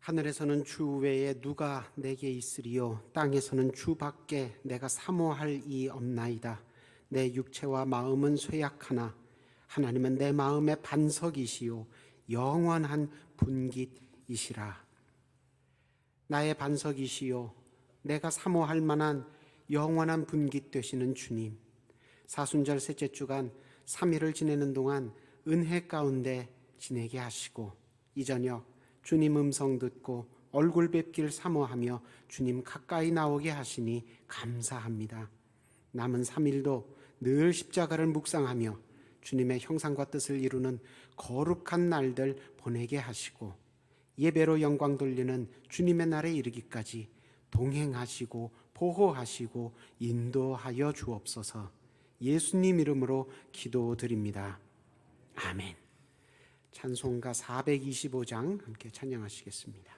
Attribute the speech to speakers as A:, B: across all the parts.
A: 하늘에서는 주 외에 누가 내게 있으리요 땅에서는 주 밖에 내가 사모할 이 없나이다. 내 육체와 마음은 쇠약하나 하나님은 내 마음의 반석이시요 영원한 분깃이시라. 나의 반석이시요 내가 사모할 만한 영원한 분깃 되시는 주님, 사순절 셋째 주간 3일을 지내는 동안 은혜 가운데 지내게 하시고 이 저녁 주님 음성 듣고 얼굴 뵙길 사모하며 주님 가까이 나오게 하시니 감사합니다. 남은 3일도 늘 십자가를 묵상하며 주님의 형상과 뜻을 이루는 거룩한 날들 보내게 하시고 예배로 영광 돌리는 주님의 날에 이르기까지 동행하시고 보호하시고 인도하여 주옵소서. 예수님 이름으로 기도드립니다. 아멘. 찬송가 425장 함께 찬양하시겠습니다.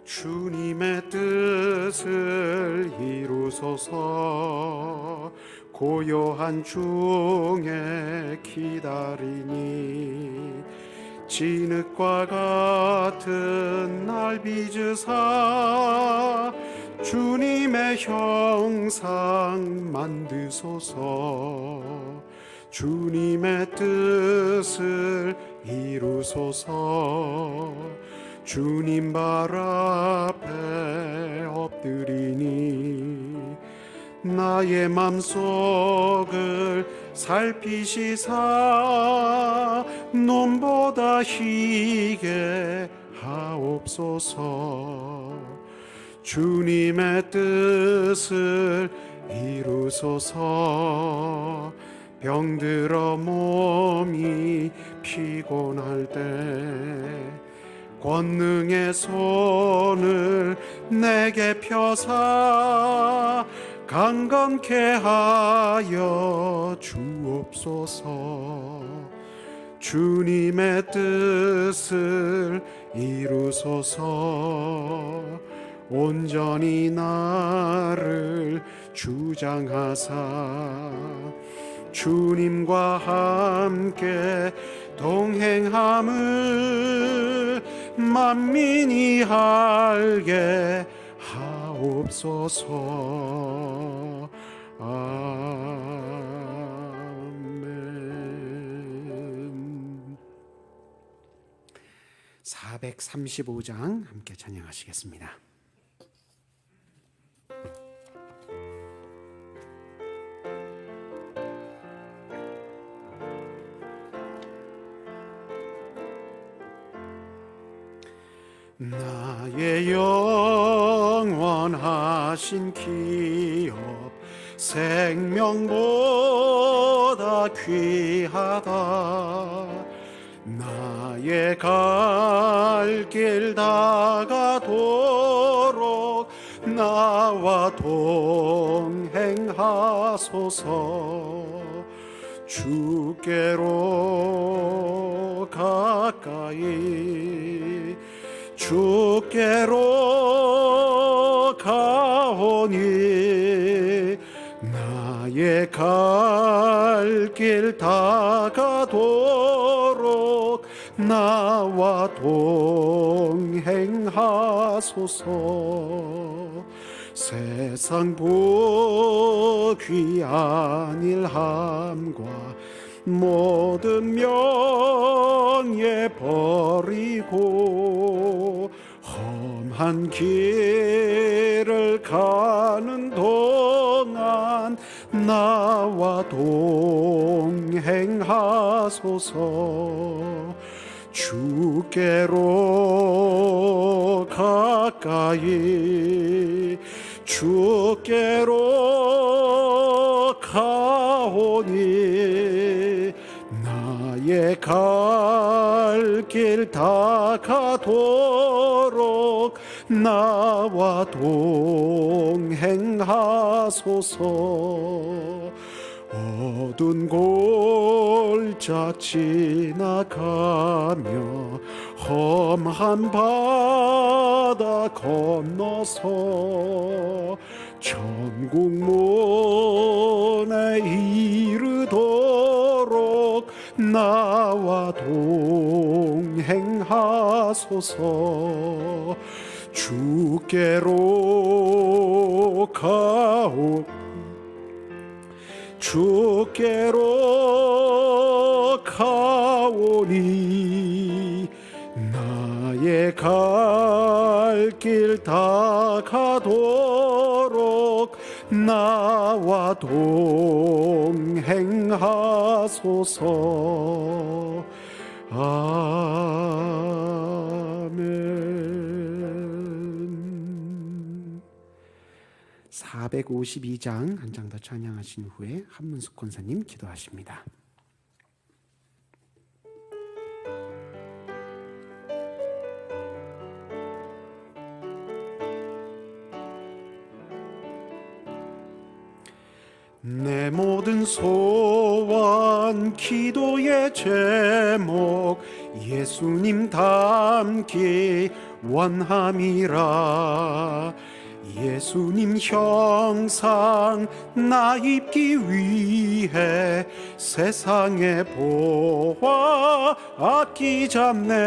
A: 주님의 뜻을 이루소서. 고요한 중에 기다리니 진흙과 같은 날 빚으사 주님의 형상 만드소서. 주님의 뜻을 이루소서. 주님 발 앞에 엎드리니 나의 맘속을 살피시사 눈보다 희게 하옵소서. 주님의 뜻을 이루소서. 병들어 몸이 피곤할 때 권능의 손을 내게 펴사 강건케 하여 주옵소서. 주님의 뜻을 이루소서. 온전히 나를 주장하사 주님과 함께 동행함을 만민이 알게 하옵소서. 아멘. 435장 함께 찬양하시겠습니다. 나의 영원하신 기업 생명보다 귀하다. 나의 갈 길 다가도록 나와 동행하소서. 주께로 가까이 주께로 가오니 나의 갈 길 다가도록 나와 동행하소서. 세상 보기 아닐함과 모든 명예 버리고 험한 길을 가는 동안 나와 동행하소서. 주께로 가까이 주께로 가오니 나의 갈 길 다가도록 나와 동행하소서. 어두운 골짝 지나가며 험한 바다 건너서 천국 문에 이르도록 나와 동행하소서. 주께로 가오니 나의 갈 길 다 가도록 나와 동행하소서. 아멘. 452장 한 장 더 찬양하신 후에 한문숙 권사님 기도하십니다. 내 모든 소원 기도의 제목 예수님 닮기 원함이라. 예수님 형상 나 입기 위해 세상의 보화 아끼잡네.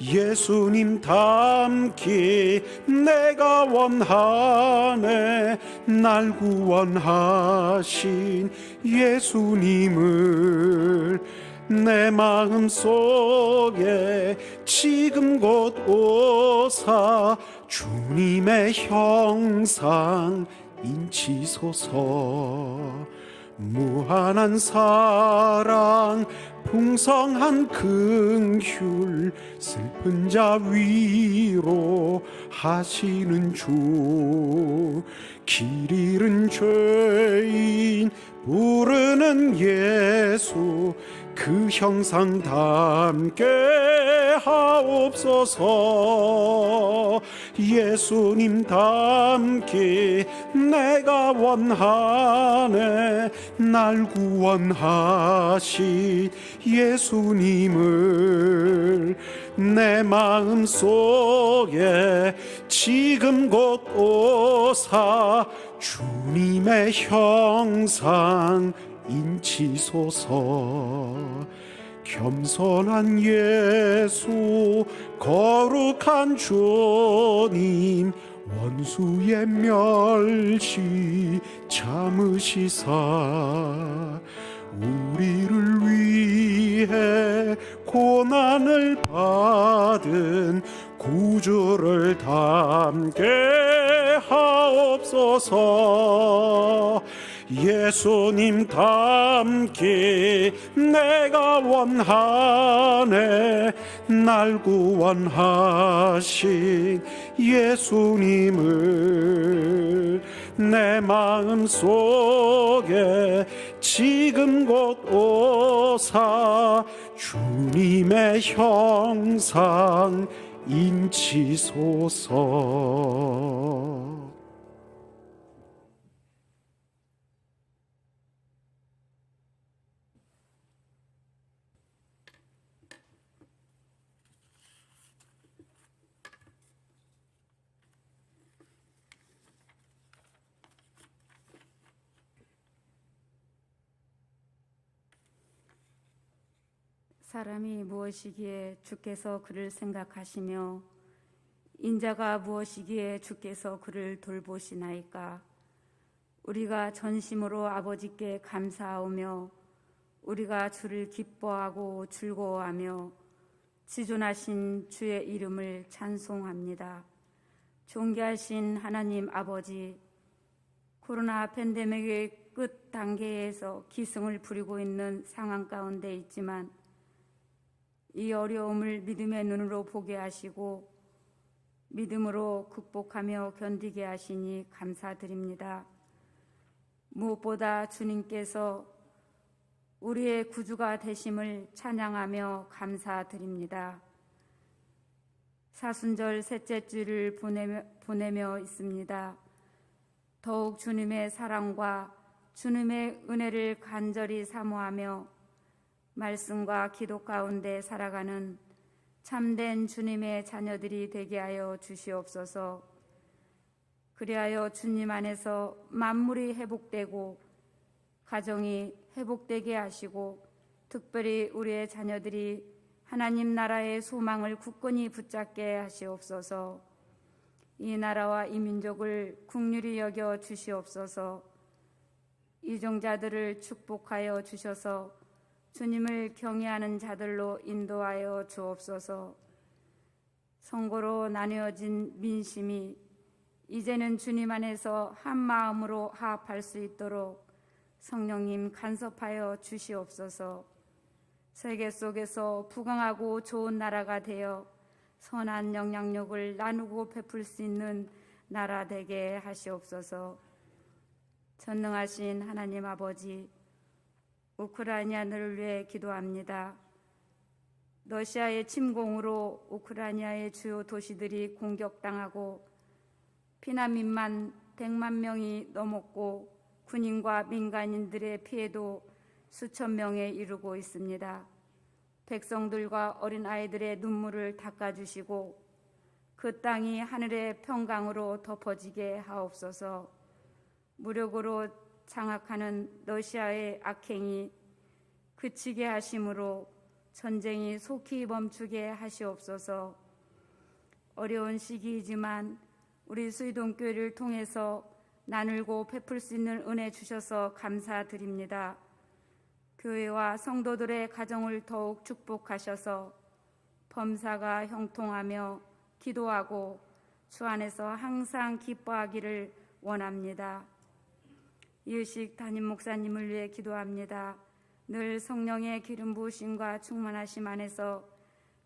A: 예수님 닮기 내가 원하네. 날 구원하신 예수님을 내 마음속에 지금 곧 오사 주님의 형상 인치소서. 무한한 사랑 풍성한 긍휼 슬픈 자 위로 하시는 주. 길 잃은 죄인 부르는 예수 그 형상 담게 하옵소서. 예수님 닮기 내가 원하네. 날 구원하신 예수님을 내 마음속에 지금 곧 오사 주님의 형상 인치소서. 겸손한 예수 거룩한 주님 원수의 멸시 참으시사 우리를 위해 고난을 받은 구주를 담게 하옵소서. 예수님 닮기 내가 원하네. 날 구원하신 예수님을 내 마음속에 지금 곧 오사 주님의 형상 인치소서.
B: 사람이 무엇이기에 주께서 그를 생각하시며 인자가 무엇이기에 주께서 그를 돌보시나이까. 우리가 전심으로 아버지께 감사하오며 우리가 주를 기뻐하고 즐거워하며 지존하신 주의 이름을 찬송합니다. 존귀하신 하나님 아버지, 코로나 팬데믹의 끝 단계에서 기승을 부리고 있는 상황 가운데 있지만 이 어려움을 믿음의 눈으로 보게 하시고 믿음으로 극복하며 견디게 하시니 감사드립니다. 무엇보다 주님께서 우리의 구주가 되심을 찬양하며 감사드립니다. 사순절 셋째 주를 보내며 있습니다. 더욱 주님의 사랑과 주님의 은혜를 간절히 사모하며 말씀과 기도 가운데 살아가는 참된 주님의 자녀들이 되게 하여 주시옵소서. 그리하여 주님 안에서 만물이 회복되고 가정이 회복되게 하시고 특별히 우리의 자녀들이 하나님 나라의 소망을 굳건히 붙잡게 하시옵소서. 이 나라와 이 민족을 긍휼히 여겨 주시옵소서. 이종자들을 축복하여 주셔서 주님을 경외하는 자들로 인도하여 주옵소서. 성고로 나뉘어진 민심이 이제는 주님 안에서 한 마음으로 화합할 수 있도록 성령님 간섭하여 주시옵소서. 세계 속에서 부강하고 좋은 나라가 되어 선한 영향력을 나누고 베풀 수 있는 나라 되게 하시옵소서. 전능하신 하나님 아버지, 우크라이나를 위해 기도합니다. 러시아의 침공으로 우크라이나의 주요 도시들이 공격당하고 피난민만 100만 명이 넘었고 군인과 민간인들의 피해도 수천 명에 이르고 있습니다. 백성들과 어린아이들의 눈물을 닦아주시고 그 땅이 하늘의 평강으로 덮어지게 하옵소서. 무력으로 장악하는 러시아의 악행이 그치게 하심으로 전쟁이 속히 멈추게 하시옵소서. 어려운 시기이지만 우리 수의동교회를 통해서 나누고 베풀 수 있는 은혜 주셔서 감사드립니다. 교회와 성도들의 가정을 더욱 축복하셔서 범사가 형통하며 기도하고 주 안에서 항상 기뻐하기를 원합니다. 이의식 담임 목사님을 위해 기도합니다. 늘 성령의 기름 부으심과 충만하심 안에서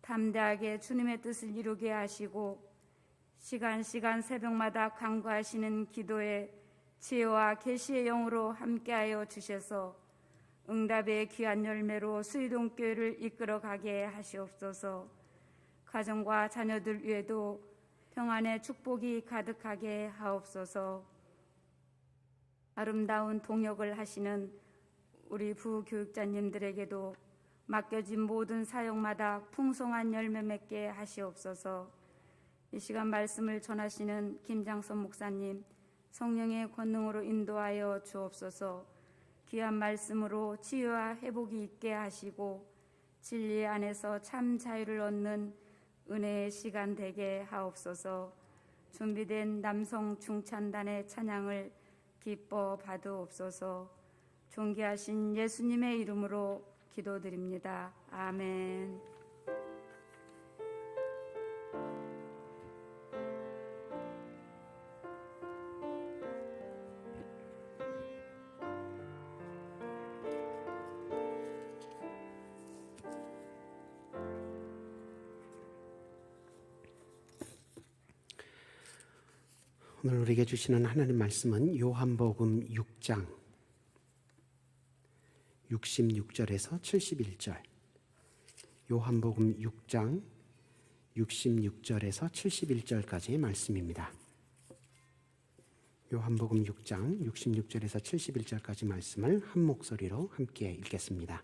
B: 담대하게 주님의 뜻을 이루게 하시고 시간 새벽마다 간구하시는 기도에 지혜와 계시의 영으로 함께하여 주셔서 응답의 귀한 열매로 수의동교회를 이끌어가게 하시옵소서. 가정과 자녀들 위에도 평안의 축복이 가득하게 하옵소서. 아름다운 동역을 하시는 우리 부교육자님들에게도 맡겨진 모든 사역마다 풍성한 열매 맺게 하시옵소서. 이 시간 말씀을 전하시는 김장선 목사님, 성령의 권능으로 인도하여 주옵소서. 귀한 말씀으로 치유와 회복이 있게 하시고 진리 안에서 참 자유를 얻는 은혜의 시간 되게 하옵소서. 준비된 남성 중찬단의 찬양을 기뻐 받으옵소서. 존귀하신 예수님의 이름으로 기도드립니다. 아멘.
A: 오늘 우리에게 주시는 하나님 말씀은 요한복음 6장 66절에서 71절, 요한복음 6장 66절에서 71절까지의 말씀입니다. 요한복음 6장 66절에서 71절까지 말씀을 한 목소리로 함께 읽겠습니다.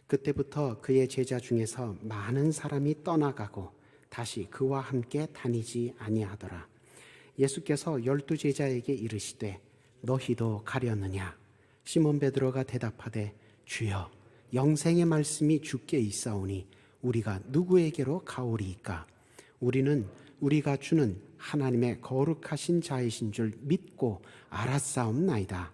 A: 그때부터 그의 제자 중에서 많은 사람이 떠나가고 다시 그와 함께 다니지 아니하더라. 예수께서 12 제자에게 이르시되 너희도 가려느냐? 시몬 베드로가 대답하되 주여 영생의 말씀이 주께 있사오니 우리가 누구에게로 가오리이까? 우리는 우리가 주는 하나님의 거룩하신 자이신 줄 믿고 알았사옵나이다.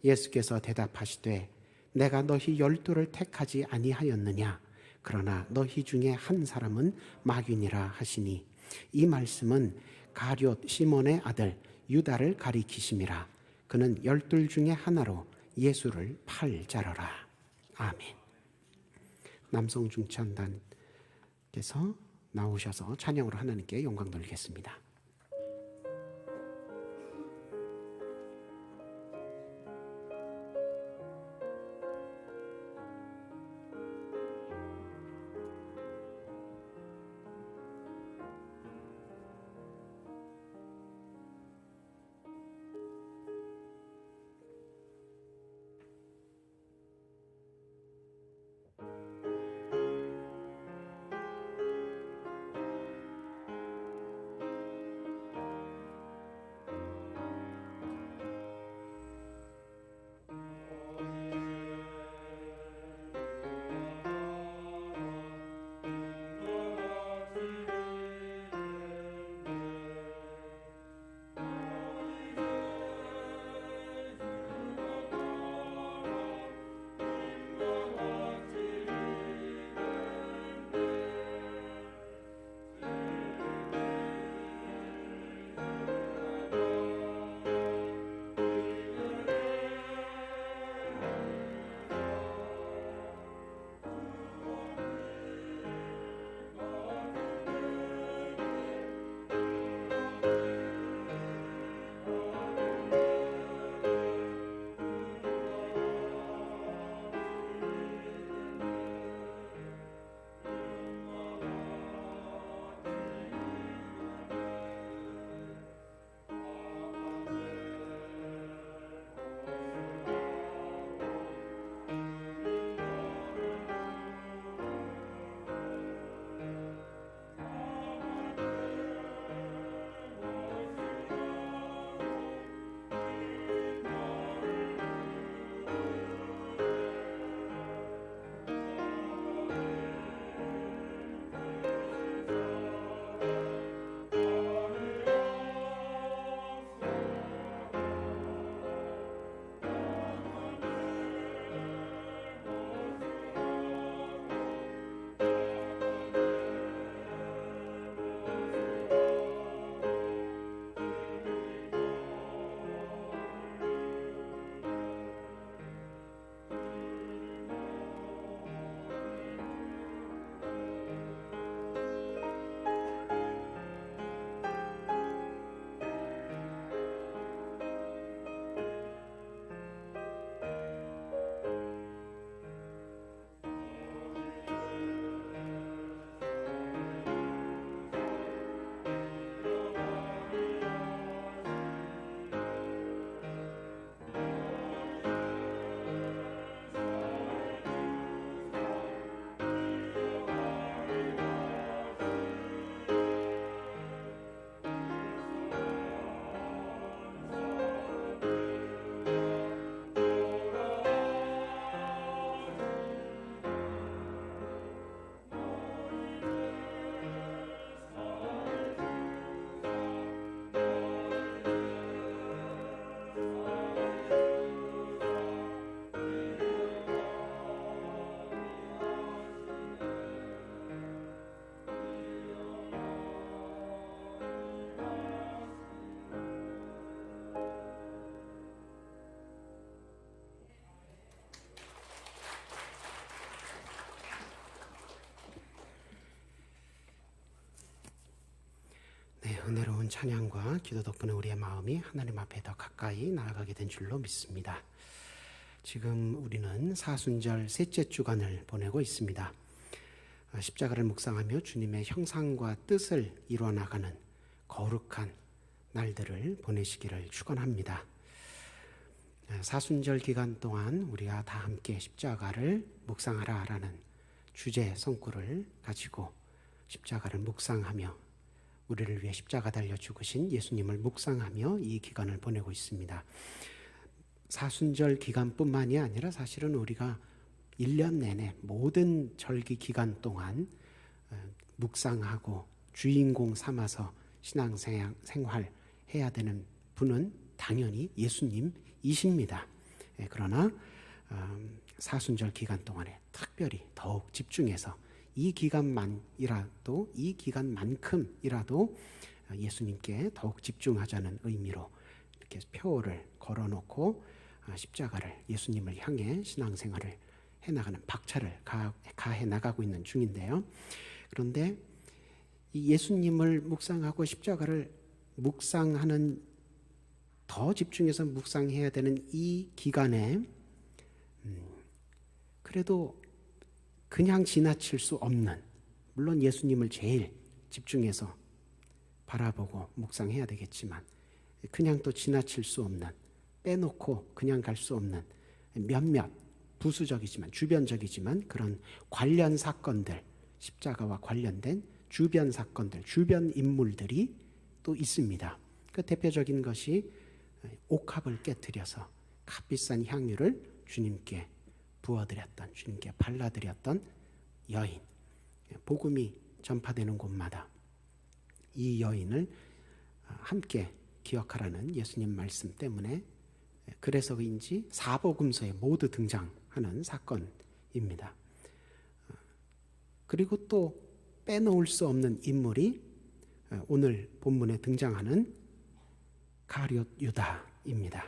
A: 예수께서 대답하시되 내가 너희 12를 택하지 아니하였느냐? 그러나 너희 중에 한 사람은 마귀니라 하시니 이 말씀은 가룟 시몬의 아들 유다를 가리키심이라. 그는 12 중에 하나로 예수를 팔 자로라. 아멘. 남성 중찬단께서 나오셔서 찬양으로 하나님께 영광 돌리겠습니다. 은혜로운 찬양과 기도 덕분에 우리의 마음이 하나님 앞에 더 가까이 나아가게 된 줄로 믿습니다. 지금 우리는 사순절 셋째 주간을 보내고 있습니다. 십자가를 묵상하며 주님의 형상과 뜻을 이루어나가는 거룩한 날들을 보내시기를 축원합니다. 사순절 기간 동안 우리가 다 함께 십자가를 묵상하라라는 주제 성구를 가지고 십자가를 묵상하며 우리를 위해 십자가 달려 죽으신 예수님을 묵상하며 이 기간을 보내고 있습니다. 사순절 기간뿐만이 아니라 사실은 우리가 1년 내내 모든 절기 기간 동안 묵상하고 주인공 삼아서 신앙생활 해야 되는 분은 당연히 예수님이십니다. 그러나 사순절 기간 동안에 특별히 더욱 집중해서 이 기간만큼이라도 예수님께 더욱 집중하자는 의미로 이렇게 표를 걸어놓고 십자가를 예수님을 향해 신앙생활을 해나가는 박차를 가해 나가고 있는 중인데요. 그런데 이 예수님을 묵상하고 십자가를 묵상하는 더 집중해서 묵상해야 되는 이 기간에 그래도 그냥 지나칠 수 없는, 물론 예수님을 제일 집중해서 바라보고 묵상해야 되겠지만 그냥 또 지나칠 수 없는, 빼놓고 그냥 갈 수 없는 몇몇 부수적이지만 주변적이지만 그런 관련 사건들, 십자가와 관련된 주변 사건들, 주변 인물들이 또 있습니다. 그 대표적인 것이 옥합을 깨뜨려서 값비싼 향유를 주님께 부어드렸던, 주님께 발라드렸던 여인, 복음이 전파되는 곳마다 이 여인을 함께 기억하라는 예수님 말씀 때문에 그래서인지 사복음서에 모두 등장하는 사건입니다. 그리고 또 빼놓을 수 없는 인물이 오늘 본문에 등장하는 가룟 유다입니다.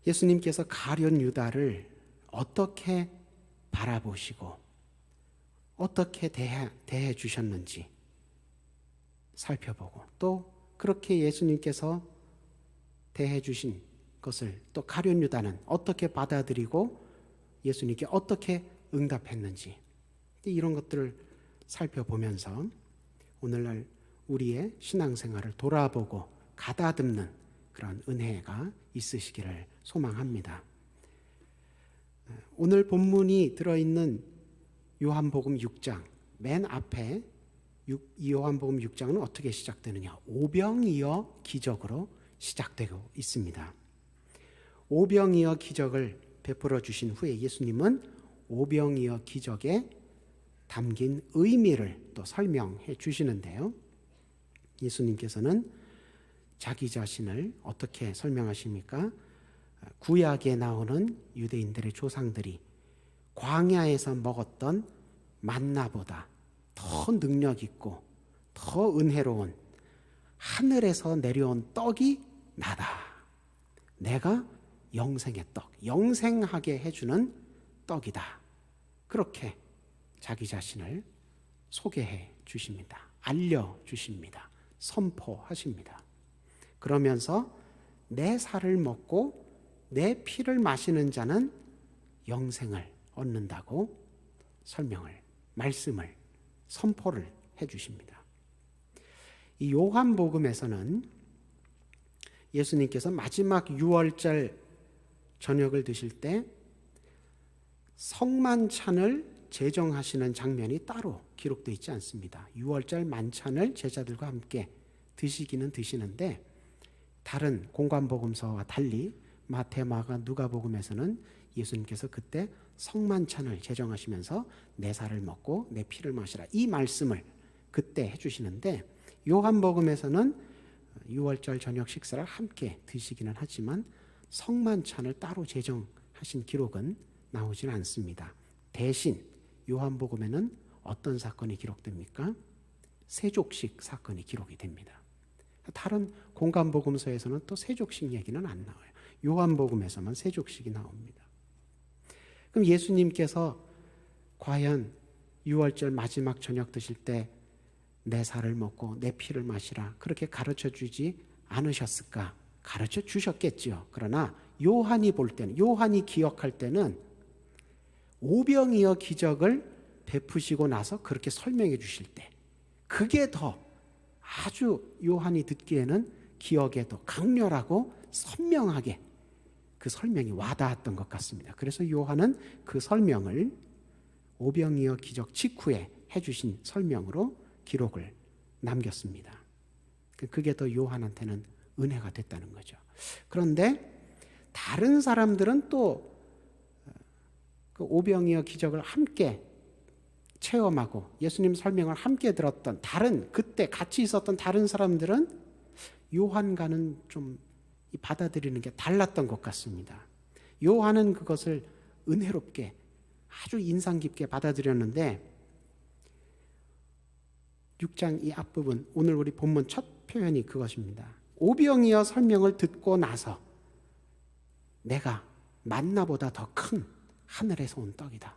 A: 예수님께서 가룟 유다를 어떻게 바라보시고 어떻게 대해 주셨는지 살펴보고 또 그렇게 예수님께서 대해 주신 것을 또 가룟 유다는 어떻게 받아들이고 예수님께 어떻게 응답했는지 이런 것들을 살펴보면서 오늘날 우리의 신앙생활을 돌아보고 가다듬는 그런 은혜가 있으시기를 소망합니다. 오늘 본문이 들어있는 요한복음 6장 맨 앞에 요한복음 6장은 어떻게 시작되느냐? 오병이어 기적으로 시작되고 있습니다. 오병이어 기적을 베풀어 주신 후에 예수님은 오병이어 기적에 담긴 의미를 또 설명해 주시는데요. 예수님께서는 자기 자신을 어떻게 설명하십니까? 구약에 나오는 유대인들의 조상들이 광야에서 먹었던 만나보다 더 능력 있고 더 은혜로운 하늘에서 내려온 떡이 나다. 내가 영생의 떡, 영생하게 해주는 떡이다. 그렇게 자기 자신을 소개해 주십니다. 알려주십니다. 선포하십니다. 그러면서 내 살을 먹고 내 피를 마시는 자는 영생을 얻는다고 말씀을 선포를 해주십니다. 이 요한복음에서는 예수님께서 마지막 6월절 저녁을 드실 때 성만찬을 제정하시는 장면이 따로 기록되어 있지 않습니다. 6월절 만찬을 제자들과 함께 드시기는 드시는데 다른 공관복음서와 달리 마태, 마가, 누가복음에서는 예수님께서 그때 성만찬을 제정하시면서 내 살을 먹고 내 피를 마시라 이 말씀을 그때 해주시는데 요한복음에서는 6월절 저녁 식사를 함께 드시기는 하지만 성만찬을 따로 제정하신 기록은 나오지는 않습니다. 대신 요한복음에는 어떤 사건이 기록됩니까? 세족식 사건이 기록이 됩니다. 다른 공관복음서에서는 또 세족식 얘기는 안 나와요. 요한복음에서만 세족식이 나옵니다. 그럼 예수님께서 과연 6월절 마지막 저녁 드실 때 내 살을 먹고 내 피를 마시라 그렇게 가르쳐 주지 않으셨을까? 가르쳐 주셨겠지요. 그러나 요한이 볼 때는, 요한이 기억할 때는 오병이어 기적을 베푸시고 나서 그렇게 설명해 주실 때 그게 더 아주 요한이 듣기에는 기억에 더 강렬하고 선명하게 그 설명이 와닿았던 것 같습니다. 그래서 요한은 그 설명을 오병이어 기적 직후에 해주신 설명으로 기록을 남겼습니다. 그게 더 요한한테는 은혜가 됐다는 거죠. 그런데 다른 사람들은 또 그 오병이어 기적을 함께 체험하고 예수님 설명을 함께 들었던 다른 그때 같이 있었던 다른 사람들은 요한과는 좀 받아들이는 게 달랐던 것 같습니다. 요한은 그것을 은혜롭게 아주 인상 깊게 받아들였는데 6장 이 앞부분 오늘 우리 본문 첫 표현이 그것입니다. 오병이어 설명을 듣고 나서 내가 만나보다 더 큰 하늘에서 온 떡이다.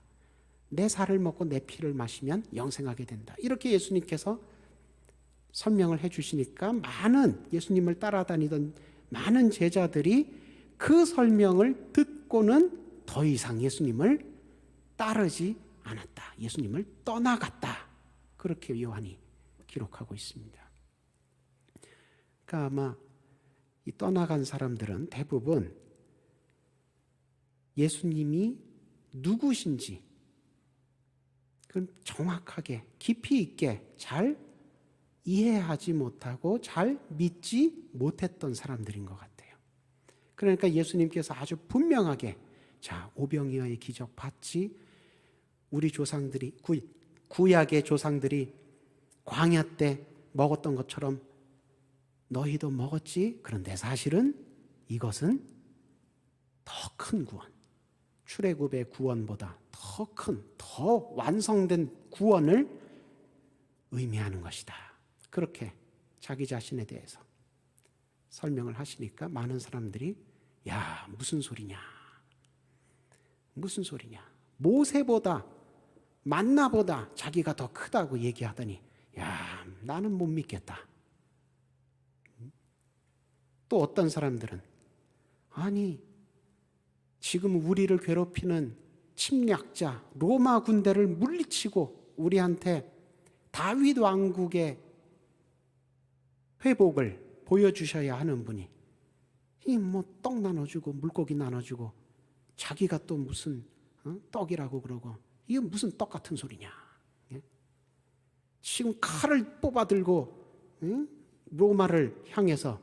A: 내 살을 먹고 내 피를 마시면 영생하게 된다. 이렇게 예수님께서 설명을 해주시니까 많은 예수님을 따라다니던 많은 제자들이 그 설명을 듣고는 더 이상 예수님을 따르지 않았다. 예수님을 떠나갔다. 그렇게 요한이 기록하고 있습니다. 그러니까 아마 이 떠나간 사람들은 대부분 예수님이 누구신지 그건 정확하게 깊이 있게 잘 이해하지 못하고 잘 믿지 못했던 사람들인 것 같아요. 그러니까 예수님께서 아주 분명하게 자, 오병이어의 기적 봤지? 우리 조상들이 구약의 조상들이 광야 때 먹었던 것처럼 너희도 먹었지? 그런데 사실은 이것은 더 큰 구원, 출애굽의 구원보다 더 큰, 더 완성된 구원을 의미하는 것이다. 그렇게 자기 자신에 대해서 설명을 하시니까 많은 사람들이 야, 무슨 소리냐? 무슨 소리냐? 모세보다 만나보다 자기가 더 크다고 얘기하더니 야, 나는 못 믿겠다. 또 어떤 사람들은 아니 지금 우리를 괴롭히는 침략자 로마 군대를 물리치고 우리한테 다윗 왕국의 회복을 보여주셔야 하는 분이 이 뭐 떡 나눠주고 물고기 나눠주고 자기가 또 무슨 떡이라고 그러고 이게 무슨 떡 같은 소리냐? 예? 지금 칼을 뽑아 들고 로마를 향해서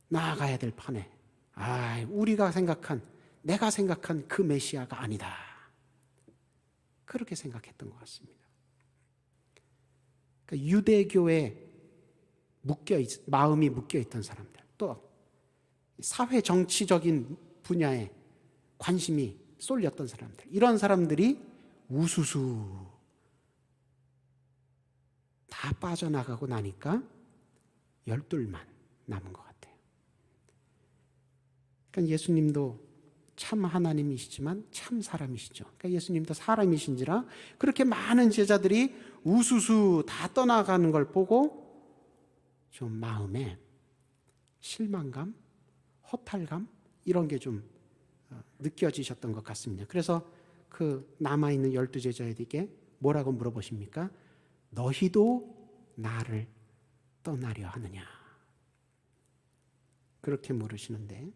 A: 나아가야 될 판에 내가 생각한 그 메시아가 아니다. 그렇게 생각했던 것 같습니다. 그러니까 유대교에 마음이 묶여있던 사람들, 또 사회 정치적인 분야에 관심이 쏠렸던 사람들, 이런 사람들이 우수수 다 빠져나가고 나니까 12만 남은 것 같아요. 그러니까 예수님도 참 하나님이시지만 참 사람이시죠. 그러니까 예수님도 사람이신지라 그렇게 많은 제자들이 우수수 다 떠나가는 걸 보고 좀 마음에 실망감, 허탈감 이런 게 좀 느껴지셨던 것 같습니다. 그래서 그 남아있는 12제자에게 뭐라고 물어보십니까? 너희도 나를 떠나려 하느냐? 그렇게 물으시는데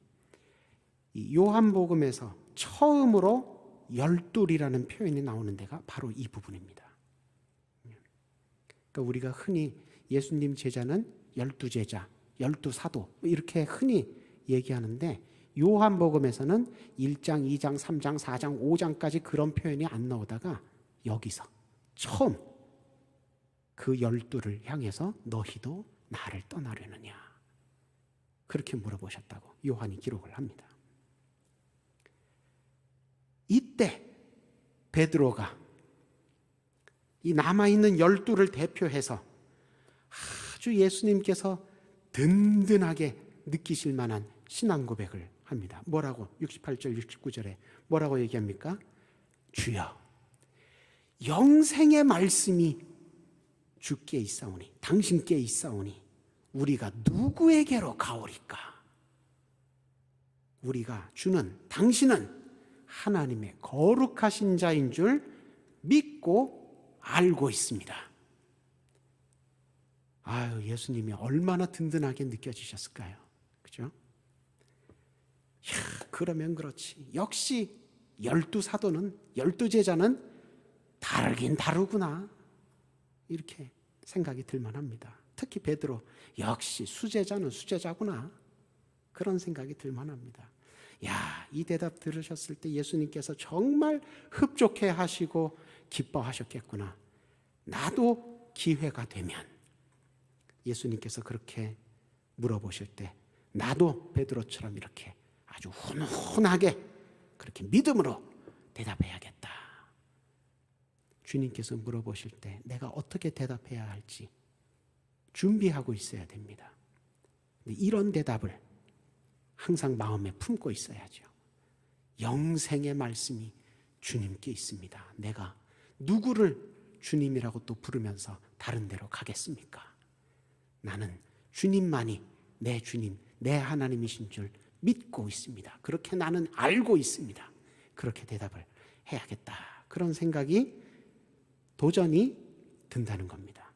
A: 이 요한복음에서 처음으로 12이라는 표현이 나오는 데가 바로 이 부분입니다. 그러니까 우리가 흔히 예수님 제자는 12제자, 12사도 이렇게 흔히 얘기하는데 요한복음에서는 1장, 2장, 3장, 4장, 5장까지 그런 표현이 안 나오다가 여기서 처음 그 12를 향해서 너희도 나를 떠나려느냐? 그렇게 물어보셨다고 요한이 기록을 합니다. 이때 베드로가 이 남아있는 12를 대표해서 아주 예수님께서 든든하게 느끼실 만한 신앙 고백을 합니다. 뭐라고? 68절, 69절에 뭐라고 얘기합니까? 주여, 영생의 말씀이 주께 있사오니 당신께 있사오니 우리가 누구에게로 가오리까? 우리가 주는 당신은 하나님의 거룩하신 자인 줄 믿고 알고 있습니다. 아유, 예수님이 얼마나 든든하게 느껴지셨을까요? 그죠? 그러면 그렇지. 역시 12사도는 12제자는 다르긴 다르구나. 이렇게 생각이 들만합니다. 특히 베드로, 역시 수제자는 수제자구나. 그런 생각이 들만합니다. 야, 이 대답 들으셨을 때 예수님께서 정말 흡족해 하시고 기뻐하셨겠구나. 나도 기회가 되면 예수님께서 그렇게 물어보실 때 나도 베드로처럼 이렇게 아주 훈훈하게 그렇게 믿음으로 대답해야겠다. 주님께서 물어보실 때 내가 어떻게 대답해야 할지 준비하고 있어야 됩니다. 근데 이런 대답을 항상 마음에 품고 있어야죠. 영생의 말씀이 주님께 있습니다. 내가 누구를 주님이라고 또 부르면서 다른 데로 가겠습니까? 나는 주님만이 내 주님, 내 하나님이신 줄 믿고 있습니다. 그렇게 나는 알고 있습니다. 그렇게 대답을 해야겠다. 그런 생각이 도전이 든다는 겁니다.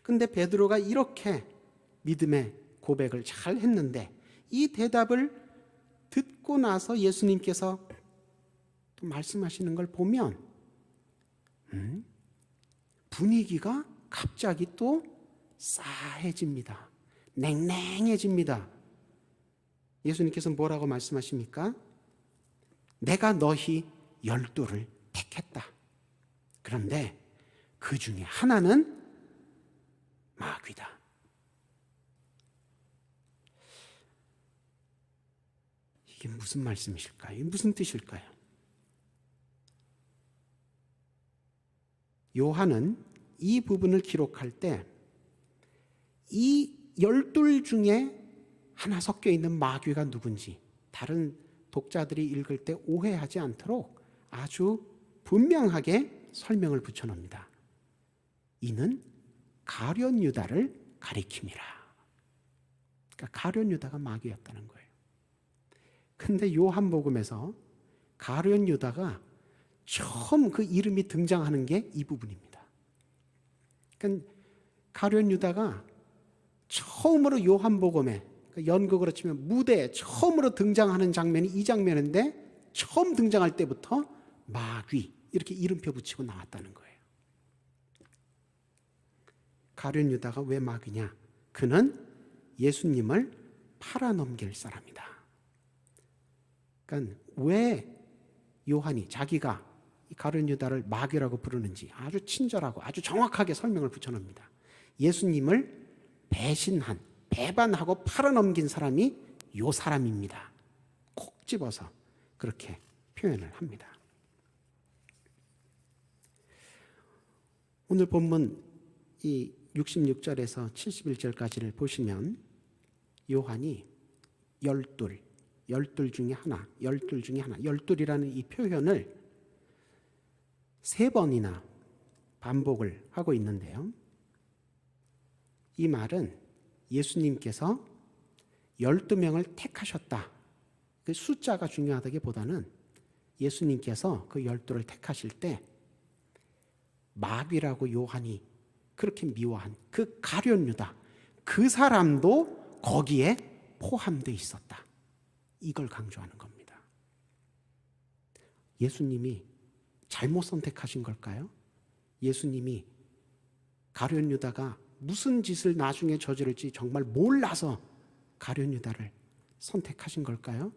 A: 근데 베드로가 이렇게 믿음의 고백을 잘 했는데 이 대답을 듣고 나서 예수님께서 또 말씀하시는 걸 보면 분위기가 갑자기 또 싸해집니다. 냉랭해집니다. 예수님께서 뭐라고 말씀하십니까? 내가 너희 12를 택했다. 그런데 그 중에 하나는 마귀다. 이게 무슨 말씀이실까요? 이게 무슨 뜻일까요? 요한은 이 부분을 기록할 때 이 12 중에 하나 섞여 있는 마귀가 누군지 다른 독자들이 읽을 때 오해하지 않도록 아주 분명하게 설명을 붙여놓습니다. 이는 가룟 유다를 가리킴이라. 그러니까 가룟 유다가 마귀였다는 거예요. 근데 요한복음에서 가룟 유다가 처음 그 이름이 등장하는 게 이 부분입니다. 그러니까 가룟 유다가 처음으로 요한복음에 연극으로 치면 무대에 처음으로 등장하는 장면이 이 장면인데 처음 등장할 때부터 마귀 이렇게 이름표 붙이고 나왔다는 거예요. 가룟 유다가 왜 마귀냐? 그는 예수님을 팔아넘길 사람이다. 그러니까 왜 요한이 자기가 가룟 유다를 마귀라고 부르는지 아주 친절하고 아주 정확하게 설명을 붙여놓습니다. 예수님을 배신한, 배반하고 팔아넘긴 사람이 요 사람입니다. 콕 집어서 그렇게 표현을 합니다. 오늘 본문 이 66절에서 71절까지를 보시면 요한이 12 중에 하나, 12 중에 하나, 12이라는 이 표현을 3번이나 반복을 하고 있는데요. 이 말은 예수님께서 12명을 택하셨다. 그 숫자가 중요하다기보다는 예수님께서 그 12를 택하실 때 마귀라고 요한이 그렇게 미워한 그 가룟 유다, 그 사람도 거기에 포함되어 있었다. 이걸 강조하는 겁니다. 예수님이 잘못 선택하신 걸까요? 예수님이 가룟 유다가 무슨 짓을 나중에 저지를지 정말 몰라서 가룟 유다를 선택하신 걸까요?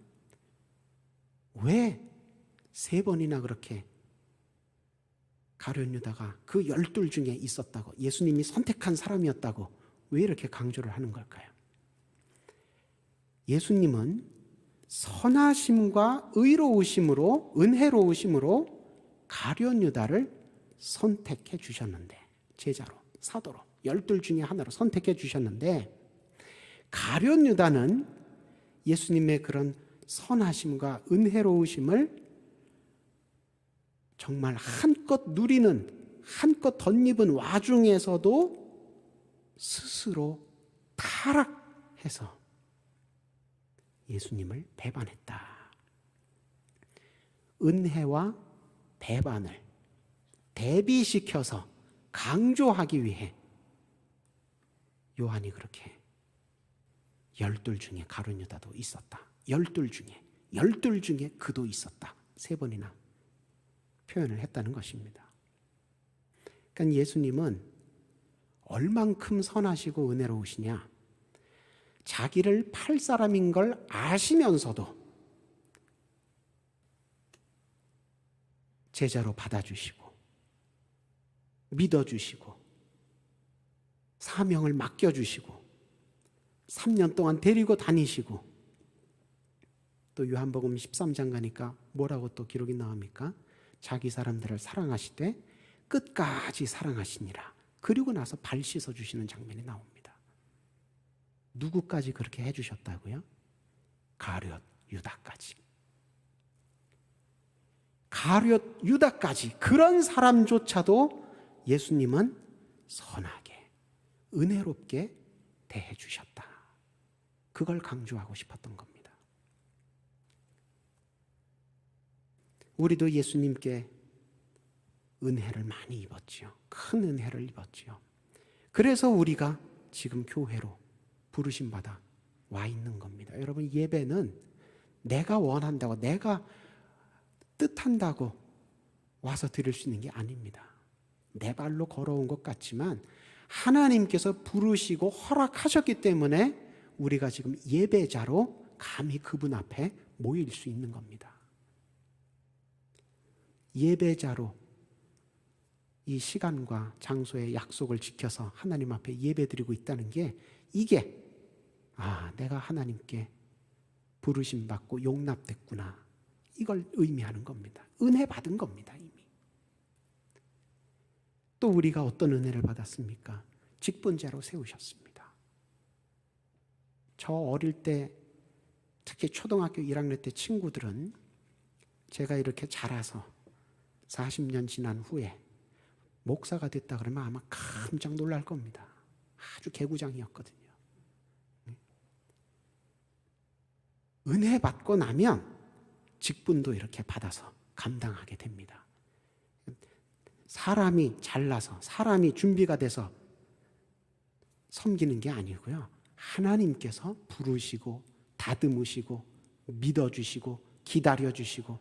A: 왜 3번이나 그렇게 가룟 유다가 그 12 중에 있었다고, 예수님이 선택한 사람이었다고 왜 이렇게 강조를 하는 걸까요? 예수님은 선하심과 의로우심으로, 은혜로우심으로 가룟 유다를 선택해 주셨는데, 제자로, 사도로 12 중에 하나로 선택해 주셨는데, 가룟 유다는 예수님의 그런 선하심과 은혜로우심을 정말 한껏 누리는 한껏 덧입은 와중에서도 스스로 타락해서 예수님을 배반했다. 은혜와 배반을 대비시켜서 강조하기 위해 요한이 그렇게 12 중에 가룟 유다도 있었다. 12 중에 그도 있었다. 3번이나 표현을 했다는 것입니다. 그러니까 예수님은 얼만큼 선하시고 은혜로우시냐? 자기를 팔 사람인 걸 아시면서도 제자로 받아주시고 믿어주시고 사명을 맡겨주시고 3년 동안 데리고 다니시고 또 요한복음 13장 가니까 뭐라고 또 기록이 나옵니까? 자기 사람들을 사랑하시되 끝까지 사랑하시니라. 그리고 나서 발 씻어주시는 장면이 나옵니다. 누구까지 그렇게 해주셨다고요? 가룟 유다까지. 가룟 유다까지 그런 사람조차도 예수님은 선하게 은혜롭게 대해 주셨다. 그걸 강조하고 싶었던 겁니다. 우리도 예수님께 은혜를 많이 입었지요. 큰 은혜를 입었지요. 그래서 우리가 지금 교회로 부르심 받아 와 있는 겁니다. 여러분, 예배는 내가 원한다고, 내가 뜻한다고 와서 드릴 수 있는 게 아닙니다. 내 발로 걸어온 것 같지만 하나님께서 부르시고 허락하셨기 때문에 우리가 지금 예배자로 감히 그분 앞에 모일 수 있는 겁니다. 예배자로 이 시간과 장소의 약속을 지켜서 하나님 앞에 예배드리고 있다는 게 이게 내가 하나님께 부르심 받고 용납됐구나, 이걸 의미하는 겁니다. 은혜 받은 겁니다. 이미. 또 우리가 어떤 은혜를 받았습니까? 직분자로 세우셨습니다. 저 어릴 때, 특히 초등학교 1학년 때 친구들은 제가 이렇게 자라서 40년 지난 후에 목사가 됐다 그러면 아마 깜짝 놀랄 겁니다. 아주 개구장이었거든요. 은혜 받고 나면 직분도 이렇게 받아서 감당하게 됩니다. 사람이 잘나서, 사람이 준비가 돼서 섬기는 게 아니고요. 하나님께서 부르시고 다듬으시고 믿어주시고 기다려주시고,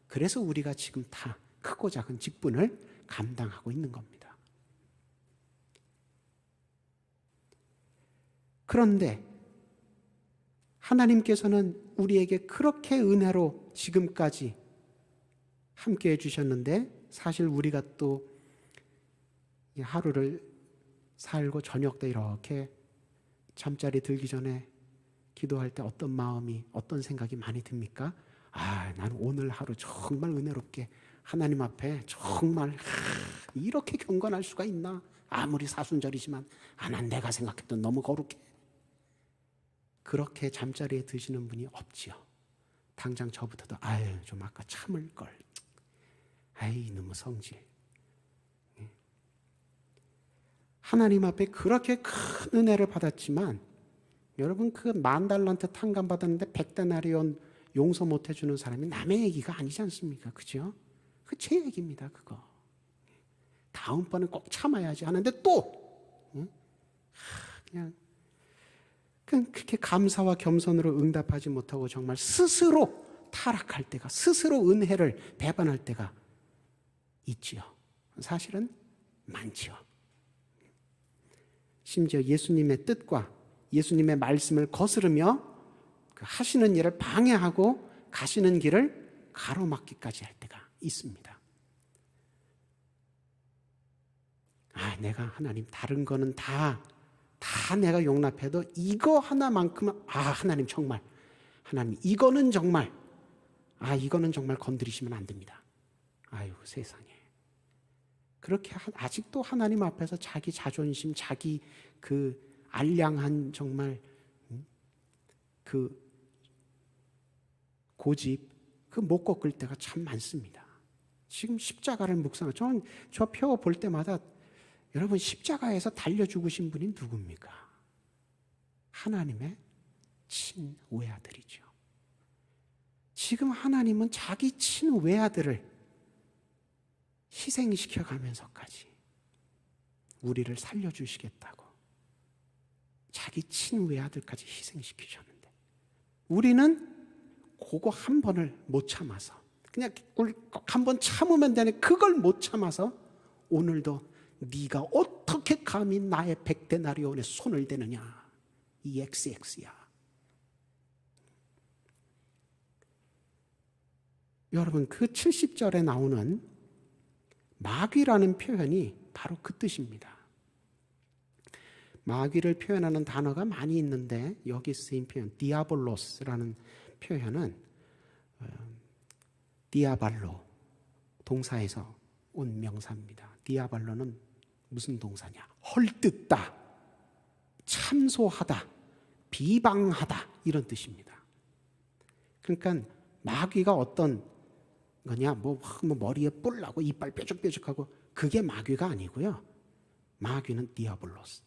A: 그래서 우리가 지금 다 크고 작은 직분을 감당하고 있는 겁니다. 그런데 하나님께서는 우리에게 그렇게 은혜로 지금까지 함께 해주셨는데, 사실 우리가 또 하루를 살고 저녁 때 이렇게 잠자리 들기 전에 기도할 때 어떤 마음이, 어떤 생각이 많이 듭니까? 나는 오늘 하루 정말 은혜롭게 하나님 앞에 정말 이렇게 경건할 수가 있나? 아무리 사순절이지만 난 내가 생각했던 너무 거룩해. 그렇게 잠자리에 드시는 분이 없지요. 당장 저부터도 좀 아까 참을 걸. 너무 성질. 하나님 앞에 그렇게 큰 은혜를 받았지만, 여러분, 그 10,000달란트 탕감 받았는데 100데나리온 용서 못 해주는 사람이 남의 얘기가 아니지 않습니까? 그죠? 그 제 얘기입니다. 그거. 다음번엔 꼭 참아야지 하는데 또 그냥 그렇게 감사와 겸손으로 응답하지 못하고 정말 스스로 타락할 때가, 스스로 은혜를 배반할 때가 있지요. 사실은 많지요. 심지어 예수님의 뜻과 예수님의 말씀을 거스르며 그 하시는 일을 방해하고 가시는 길을 가로막기까지 할 때가 있습니다. 내가 하나님 다른 거는 다 내가 용납해도 이거 하나만큼은 하나님 정말, 하나님 이거는 정말 건드리시면 안 됩니다. 세상에. 그렇게 아직도 하나님 앞에서 자기 자존심, 자기 그 알량한 정말 그 고집, 그 못 꺾을 때가 참 많습니다. 지금 십자가를 묵상하고, 저는 저 표 볼 때마다 여러분, 십자가에서 달려 죽으신 분이 누굽니까? 하나님의 친외아들이죠. 지금 하나님은 자기 친외아들을 희생시켜 가면서까지 우리를 살려주시겠다고 자기 친외아들까지 희생시키셨는데, 우리는 그거 한 번을 못 참아서, 그냥 한 번 참으면 되는 그걸 못 참아서 오늘도 네가 어떻게 감히 나의 100데나리온에 손을 대느냐, 이 XX야. 여러분, 그 70절에 나오는 마귀라는 표현이 바로 그 뜻입니다. 마귀를 표현하는 단어가 많이 있는데, 여기 쓰인 표현 디아볼로스라는 표현은 디아발로 동사에서 온 명사입니다. 디아발로는 무슨 동사냐? 헐뜯다, 참소하다, 비방하다, 이런 뜻입니다. 그러니까 마귀가 어떤 거냐, 뭐 머리에 뿔 나고 이빨 뾰족뾰족하고, 그게 마귀가 아니고요. 마귀는 디아볼로스.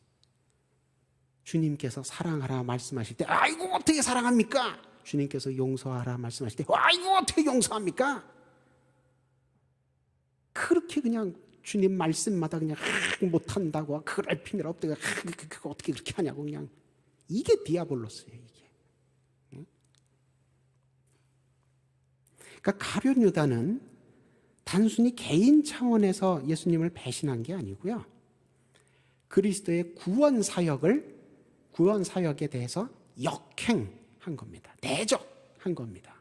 A: 주님께서 사랑하라 말씀하실 때 아이고 어떻게 사랑합니까? 주님께서 용서하라 말씀하실 때 아이고 어떻게 용서합니까? 그렇게 그냥 주님 말씀마다 그냥 못한다고, 그럴 필요 없다고, 그거 어떻게 그렇게 하냐고, 그냥. 이게 디아볼로스예요, 이게. 그러니까 가룟 유다는 단순히 개인 차원에서 예수님을 배신한 게 아니고요, 그리스도의 구원 사역에 대해서 역행한 겁니다. 대적한 겁니다.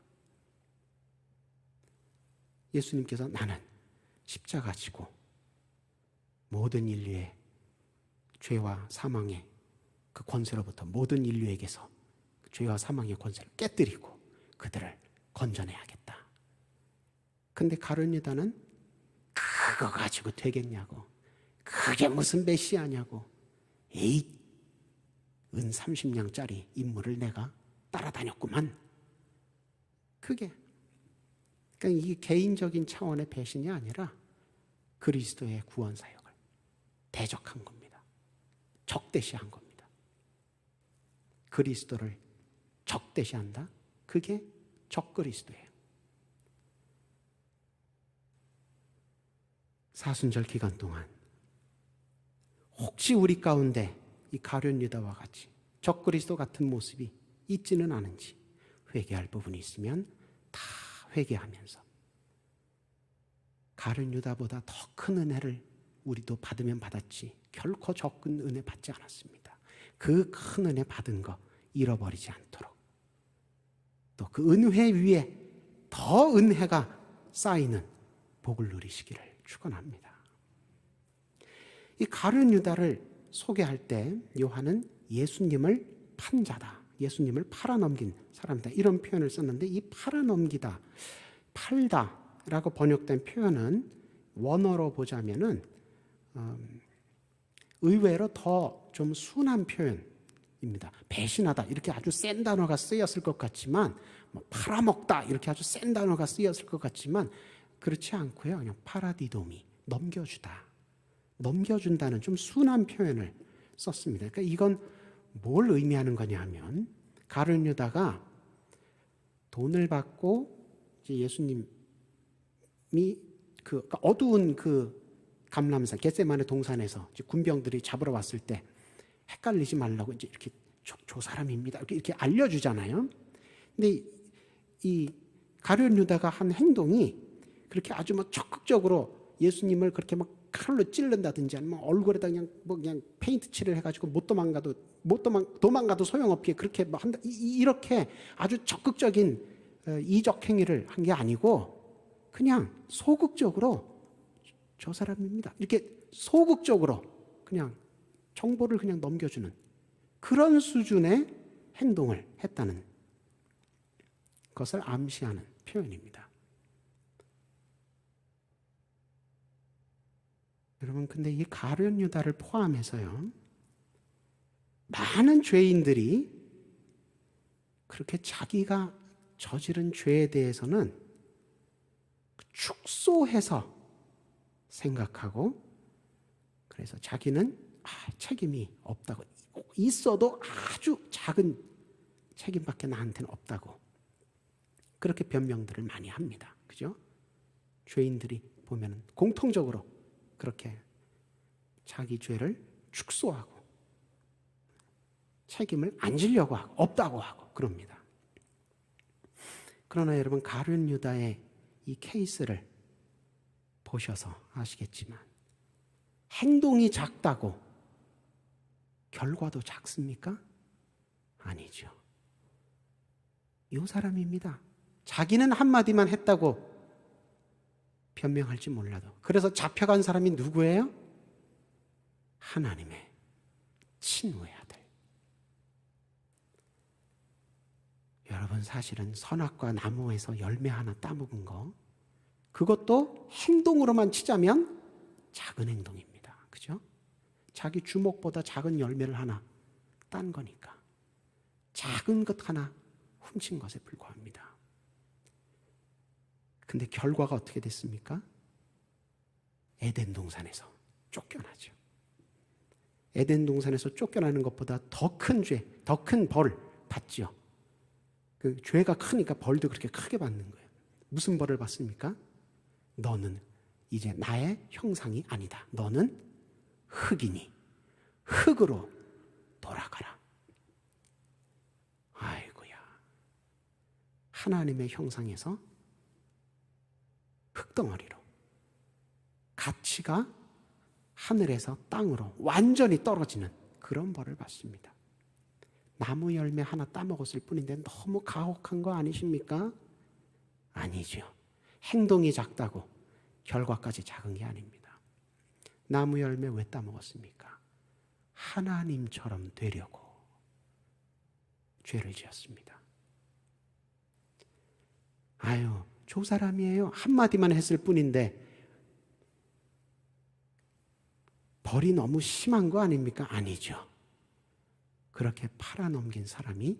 A: 예수님께서 나는 십자가 지고 모든 인류의 죄와 사망의 그 권세로부터 모든 인류에게서 그 죄와 사망의 권세를 깨뜨리고 그들을 건져내야겠다. 근데 가룟 유다는 그거 가지고 되겠냐고, 그게 무슨 메시아냐고, 에이, 은 30냥짜리 인물을 내가 따라다녔구만. 그게, 그러니까 이게 개인적인 차원의 배신이 아니라 그리스도의 구원 사역을 대적한 겁니다. 적대시한 겁니다. 그리스도를 적대시한다? 그게 적그리스도예요. 사순절 기간 동안 혹시 우리 가운데 이 가룟 유다와 같이 적그리스도 같은 모습이 있지는 않은지, 회개할 부분이 있으면 다 회개하면서 가룟 유다보다 더 큰 은혜를 우리도 받으면 받았지 결코 적은 은혜 받지 않았습니다. 그 큰 은혜 받은 거 잃어버리지 않도록, 또 그 은혜 위에 더 은혜가 쌓이는 복을 누리시기를 축원합니다. 이 가룟 유다를 소개할 때 요한은 예수님을 판 자다, 예수님을 팔아넘긴 사람이다, 이런 표현을 썼는데, 이 팔아넘기다, 팔다라고 번역된 표현은 원어로 보자면은 의외로 더 좀 순한 표현입니다. 배신하다 이렇게 아주 센 단어가 쓰였을 것 같지만, 뭐 팔아먹다 이렇게 아주 센 단어가 쓰였을 것 같지만 그렇지 않고요. 그냥 파라디도미, 넘겨주다, 넘겨준다는 좀 순한 표현을 썼습니다. 그러니까 이건 뭘 의미하는 거냐 하면, 가룟 유다가 돈을 받고 이제 예수님이 그 어두운 그 감람산 겟세마네 동산에서 이제 군병들이 잡으러 왔을 때 헷갈리지 말라고 이제 이렇게 저 사람입니다 이렇게 알려주잖아요. 근데 이 가룟 유다가 한 행동이 그렇게 아주 뭐 적극적으로 예수님을 그렇게 막 칼로 찔른다든지, 아니면 얼굴에다 그냥 뭐 그냥 페인트 칠을 해가지고 도망가도 소용없게 그렇게 뭐 한다, 이렇게 아주 적극적인 이적 행위를 한 게 아니고, 그냥 소극적으로 저 사람입니다 이렇게 소극적으로 그냥 정보를 그냥 넘겨주는 그런 수준의 행동을 했다는 것을 암시하는 표현입니다. 여러분, 근데 이 가룟 유다를 포함해서요, 많은 죄인들이 그렇게 자기가 저지른 죄에 대해서는 축소해서 생각하고, 그래서 자기는 책임이 없다고, 있어도 아주 작은 책임밖에 나한테는 없다고, 그렇게 변명들을 많이 합니다. 그죠? 죄인들이 보면 공통적으로 그렇게 자기 죄를 축소하고 책임을 안 지려고 하고 없다고 하고 그럽니다. 그러나 여러분, 가룟 유다의 이 케이스를 보셔서 아시겠지만 행동이 작다고 결과도 작습니까? 아니죠. 이 사람입니다. 자기는 한마디만 했다고 변명할지 몰라도, 그래서 잡혀간 사람이 누구예요? 하나님의 친외아들. 여러분, 사실은 선악과 나무에서 열매 하나 따먹은 거, 그것도 행동으로만 치자면 작은 행동입니다. 그죠? 자기 주먹보다 작은 열매를 하나 딴 거니까 작은 것 하나 훔친 것에 불과합니다. 근데 결과가 어떻게 됐습니까? 에덴 동산에서 쫓겨나죠. 에덴 동산에서 쫓겨나는 것보다 더 큰 죄, 더 큰 벌 받죠. 그 죄가 크니까 벌도 그렇게 크게 받는 거예요. 무슨 벌을 받습니까? 너는 이제 나의 형상이 아니다. 너는 흙이니 흙으로 돌아가라. 아이고야. 하나님의 형상에서 흙덩어리로, 가치가 하늘에서 땅으로 완전히 떨어지는 그런 벌을 받습니다. 나무 열매 하나 따먹었을 뿐인데 너무 가혹한 거 아니십니까? 아니죠. 행동이 작다고 결과까지 작은 게 아닙니다. 나무 열매 왜 따먹었습니까? 하나님처럼 되려고 죄를 지었습니다. 아유, 저 사람이에요. 한마디만 했을 뿐인데 벌이 너무 심한 거 아닙니까? 아니죠. 그렇게 팔아넘긴 사람이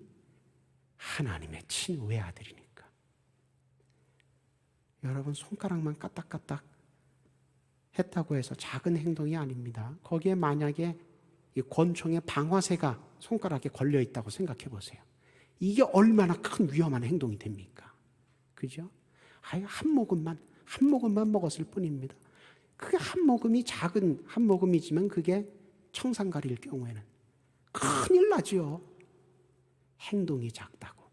A: 하나님의 친외아들이니까. 여러분, 손가락만 까딱까딱 했다고 해서 작은 행동이 아닙니다. 거기에 만약에 이 권총의 방화쇠가 손가락에 걸려 있다고 생각해 보세요. 이게 얼마나 큰 위험한 행동이 됩니까? 그죠? 아유, 한 모금만 먹었을 뿐입니다. 그게 한 모금이 작은 한 모금이지만 그게 청산가리일 경우에는 큰일 나죠. 행동이 작다고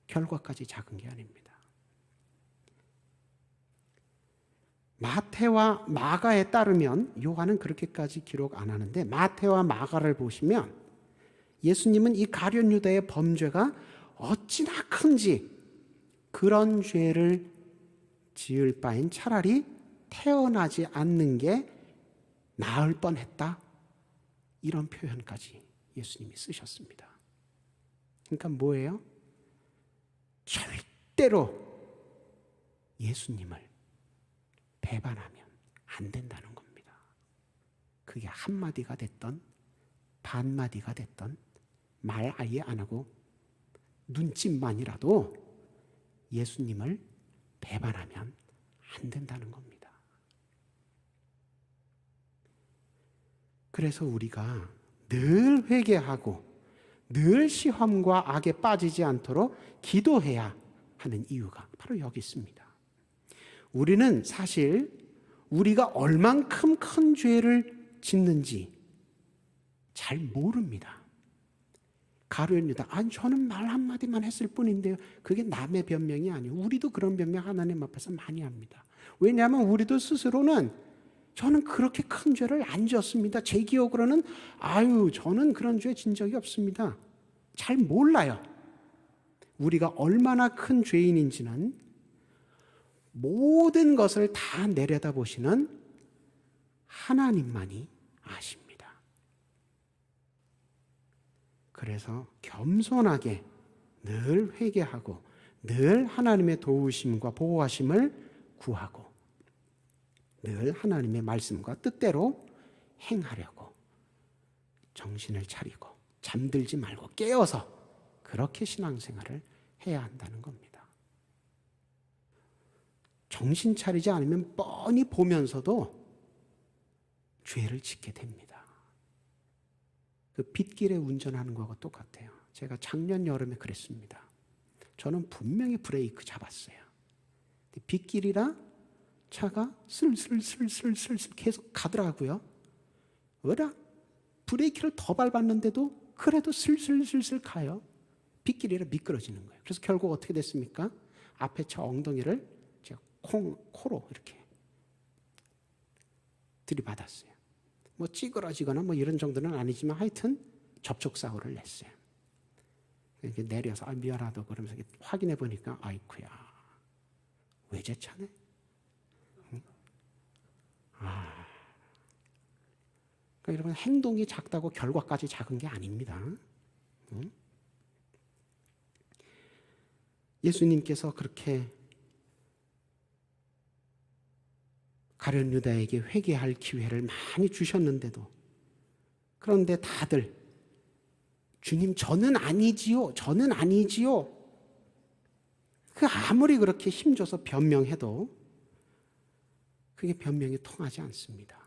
A: 결과까지 작은 게 아닙니다. 마태와 마가에 따르면, 요한은 그렇게까지 기록 안 하는데 마태와 마가를 보시면 예수님은 이 가룟 유다의 범죄가 어찌나 큰지 그런 죄를 지을 바엔 차라리 태어나지 않는 게 나을 뻔했다, 이런 표현까지 예수님이 쓰셨습니다. 그러니까 뭐예요? 절대로 예수님을 배반하면 안 된다는 겁니다. 그게 한마디가 됐던 반마디가 됐던 말 아예 안 하고 눈짓만이라도 예수님을 배반하면 안 된다는 겁니다. 그래서 우리가 늘 회개하고 늘 시험과 악에 빠지지 않도록 기도해야 하는 이유가 바로 여기 있습니다. 우리는 사실 우리가 얼만큼 큰 죄를 짓는지 잘 모릅니다. 가룟 유다, 아니 저는 말 한마디만 했을 뿐인데요. 그게 남의 변명이 아니에요. 우리도 그런 변명 하나님 앞에서 많이 합니다. 왜냐하면 우리도 스스로는 저는 그렇게 큰 죄를 안 지었습니다. 제 기억으로는 저는 그런 죄 진 적이 없습니다. 잘 몰라요. 우리가 얼마나 큰 죄인인지는 모든 것을 다 내려다보시는 하나님만이 아십니다. 그래서 겸손하게 늘 회개하고 늘 하나님의 도우심과 보호하심을 구하고 늘 하나님의 말씀과 뜻대로 행하려고 정신을 차리고 잠들지 말고 깨어서 그렇게 신앙생활을 해야 한다는 겁니다. 정신 차리지 않으면 뻔히 보면서도 죄를 짓게 됩니다. 그 빗길에 운전하는 거하고 똑같아요. 제가 작년 여름에 그랬습니다. 저는 분명히 브레이크 잡았어요. 빗길이라 차가 슬슬슬슬슬슬 계속 가더라고요. 왜라? 브레이크를 더 밟았는데도 그래도 슬슬슬슬 가요. 빗길이라 미끄러지는 거예요. 그래서 결국 어떻게 됐습니까? 앞에 차 엉덩이를 제가 코로 이렇게 들이받았어요. 뭐 찌그러지거나 뭐 이런 정도는 아니지만 하여튼 접촉사고를 냈어요. 이렇게 내려서 미안하다고 그러면서 확인해 보니까 아이쿠야 외제차네. 그러니까 여러분 행동이 작다고 결과까지 작은 게 아닙니다. 예수님께서 그렇게 가룟 유다에게 회개할 기회를 많이 주셨는데도 그런데 다들 주님 저는 아니지요. 저는 아니지요. 그 아무리 그렇게 힘줘서 변명해도 그게 변명이 통하지 않습니다.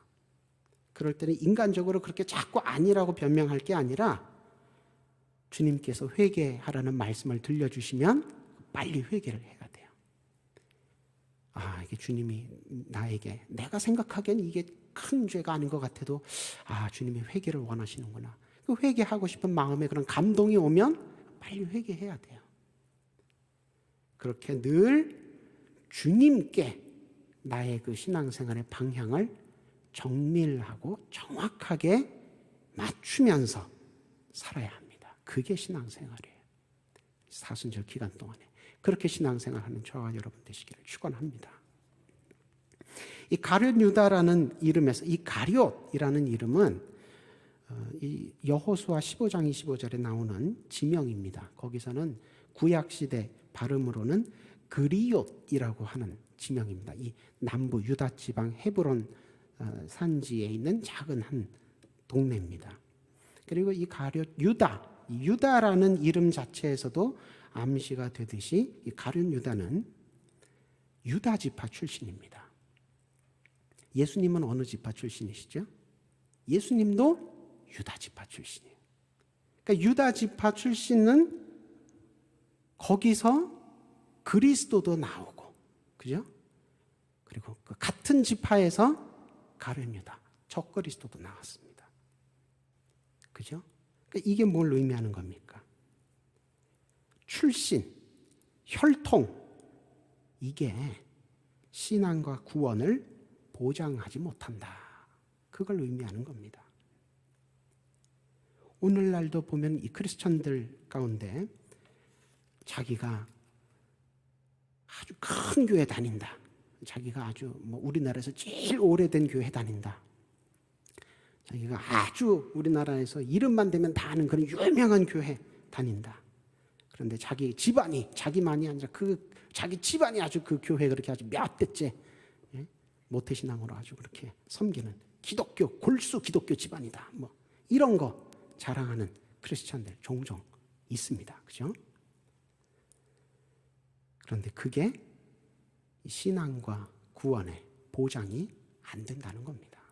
A: 그럴 때는 인간적으로 그렇게 자꾸 아니라고 변명할 게 아니라 주님께서 회개하라는 말씀을 들려주시면 빨리 회개를 해야 돼요. 이게 주님이 나에게 내가 생각하기엔 이게 큰 죄가 아닌 것 같아도 주님이 회개를 원하시는구나. 그 회개하고 싶은 마음에 그런 감동이 오면 빨리 회개해야 돼요. 그렇게 늘 주님께 나의 그 신앙생활의 방향을 정밀하고 정확하게 맞추면서 살아야 합니다. 그게 신앙생활이에요. 사순절 기간 동안에 그렇게 신앙생활하는 저와 여러분 되시기를 축원합니다. 이 가룟 유다라는 이름에서 이 가룟이라는 이름은 이 여호수아 15장 25절에 나오는 지명입니다. 거기서는 구약 시대 발음으로는 그리옷이라고 하는 지명입니다. 이 남부 유다 지방 헤브론 산지에 있는 작은 한 동네입니다. 그리고 이 가룟 유다라는 이름 자체에서도 암시가 되듯이 이 가룟 유다는 유다 지파 출신입니다. 예수님은 어느 지파 출신이시죠? 예수님도 유다 지파 출신이에요. 그러니까 유다 지파 출신은 거기서 그리스도도 나오고, 그죠? 그리고 그 같은 지파에서 가룟 유다, 적그리스도도 나왔습니다. 그죠? 그러니까 이게 뭘 의미하는 겁니까? 출신, 혈통, 이게 신앙과 구원을 보장하지 못한다. 그걸 의미하는 겁니다. 오늘날도 보면 이 크리스천들 가운데 자기가 아주 큰 교회 다닌다. 자기가 아주 우리나라에서 제일 오래된 교회 다닌다. 자기가 아주 우리나라에서 이름만 대면 다 아는 그런 유명한 교회 다닌다. 그런데 자기 집안이 자기만이 아니라 자기 집안이 아주 그 교회 그렇게 아주 몇 대째 모태신앙으로 아주 그렇게 섬기는 기독교 골수 기독교 집안이다. 이런 거 자랑하는 크리스천들 종종 있습니다. 그죠? 그런데 그게 신앙과 구원의 보장이 안 된다는 겁니다.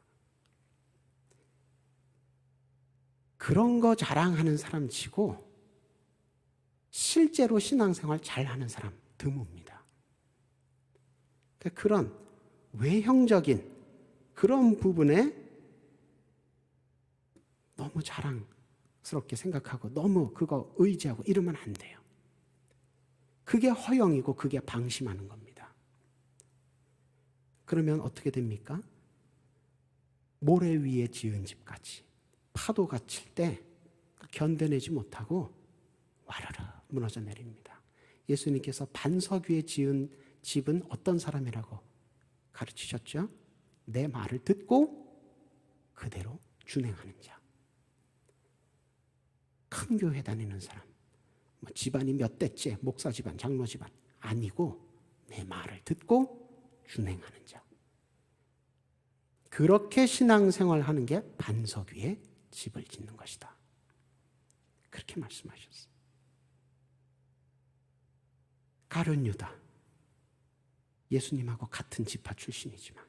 A: 그런 거 자랑하는 사람 치고 실제로 신앙생활 잘하는 사람 드뭅니다. 그런 외형적인 그런 부분에 너무 자랑스럽게 생각하고 너무 그거 의지하고 이러면 안 돼요. 그게 허영이고 그게 방심하는 겁니다. 그러면 어떻게 됩니까? 모래 위에 지은 집까지 파도가 칠 때 견뎌내지 못하고 와르르 무너져 내립니다. 예수님께서 반석 위에 지은 집은 어떤 사람이라고 가르치셨죠? 내 말을 듣고 그대로 준행하는 자. 큰 교회 다니는 사람, 집안이 몇 대째, 목사 집안, 장로 집안 아니고 내 말을 듣고 준행하는 자. 그렇게 신앙생활하는 게 반석 위에 집을 짓는 것이다. 그렇게 말씀하셨어요. 가룟 유다, 예수님하고 같은 지파 출신이지만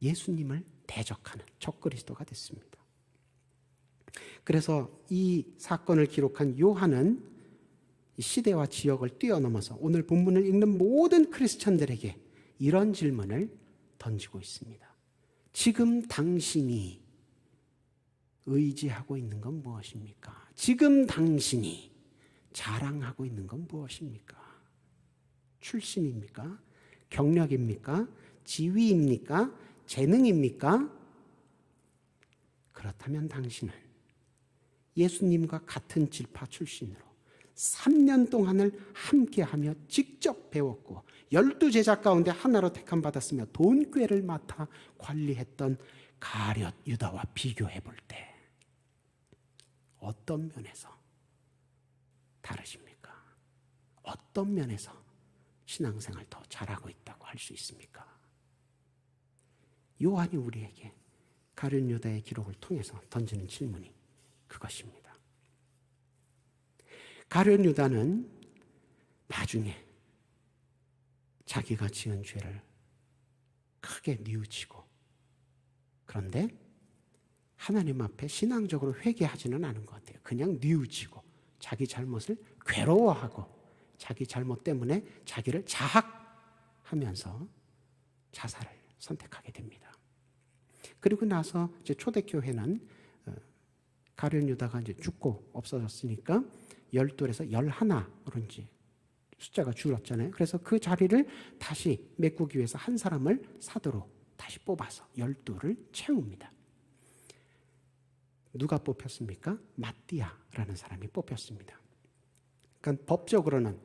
A: 예수님을 대적하는 적그리스도가 됐습니다. 그래서 이 사건을 기록한 요한은 시대와 지역을 뛰어넘어서 오늘 본문을 읽는 모든 크리스천들에게 이런 질문을 던지고 있습니다. 지금 당신이 의지하고 있는 건 무엇입니까? 지금 당신이 자랑하고 있는 건 무엇입니까? 출신입니까? 경력입니까? 지위입니까? 재능입니까? 그렇다면 당신은 예수님과 같은 지파 출신으로 3년 동안을 함께하며 직접 배웠고 12제자 가운데 하나로 택함 받았으며 돈꾀를 맡아 관리했던 가룟 유다와 비교해 볼 때 어떤 면에서 다르십니까? 어떤 면에서 신앙생활 더 잘하고 있다고 할 수 있습니까? 요한이 우리에게 가룟 유다의 기록을 통해서 던지는 질문이 그것입니다. 가룟 유다는 나중에 자기가 지은 죄를 크게 뉘우치고 그런데 하나님 앞에 신앙적으로 회개하지는 않은 것 같아요. 그냥 뉘우치고 자기 잘못을 괴로워하고 자기 잘못 때문에 자기를 자학하면서 자살을 선택하게 됩니다. 그리고 나서 이제 초대교회는 가룟 유다가 이제 죽고 없어졌으니까 12에서 11으로 이제 숫자가 줄었잖아요. 그래서 그 자리를 다시 메꾸기 위해서 한 사람을 사도로 다시 뽑아서 12를 채웁니다. 누가 뽑혔습니까? 마띠아라는 사람이 뽑혔습니다. 그러니까 법적으로는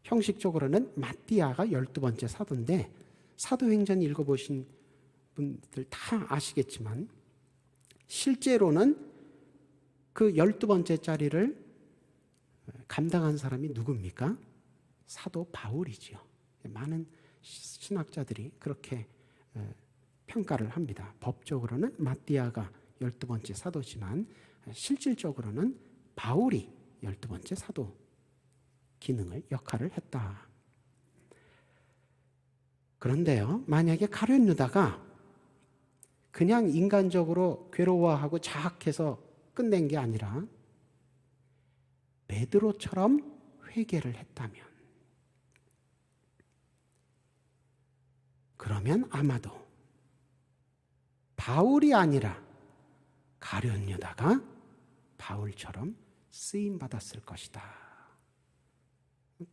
A: 형식적으로는 마띠아가 12번째 사도인데 사도행전 읽어보신 분들 다 아시겠지만 실제로는 그 12번째 자리를 감당한 사람이 누굽니까? 사도 바울이지요. 많은 신학자들이 그렇게 평가를 합니다. 법적으로는 마띠아가 12번째 사도지만 실질적으로는 바울이 12번째 사도 역할을 했다. 그런데요, 만약에 가룟 유다가 그냥 인간적으로 괴로워하고 자학해서 끝낸 게 아니라 베드로처럼 회개를 했다면 그러면 아마도 바울이 아니라 가룟 유다가 바울처럼 쓰임 받았을 것이다.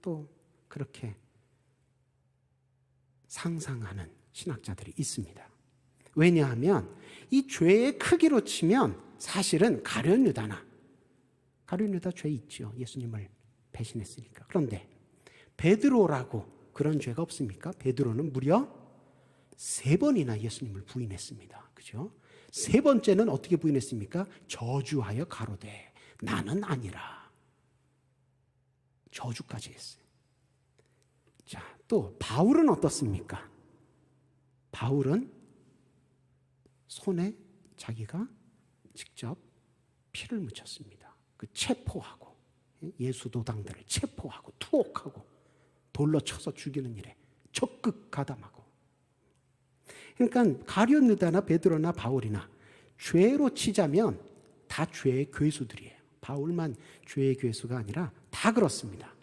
A: 또 그렇게 상상하는 신학자들이 있습니다. 왜냐하면 이 죄의 크기로 치면 사실은 가룟 유다 죄 있죠. 예수님을 배신했으니까. 그런데 베드로라고 그런 죄가 없습니까? 베드로는 무려 3번이나 예수님을 부인했습니다. 그죠? 3번째는 어떻게 부인했습니까? 저주하여 가로되 나는 아니라. 저주까지 했어요. 자, 또 바울은 어떻습니까? 바울은 손에 자기가 직접 피를 묻혔습니다. 그 체포하고 예수도당들을 체포하고 투옥하고 돌로 쳐서 죽이는 일에 적극 가담하고. 그러니까 가룟 유다나 베드로나 바울이나 죄로 치자면 다 죄의 괴수들이에요. 바울만 죄의 괴수가 아니라 다 그렇습니다.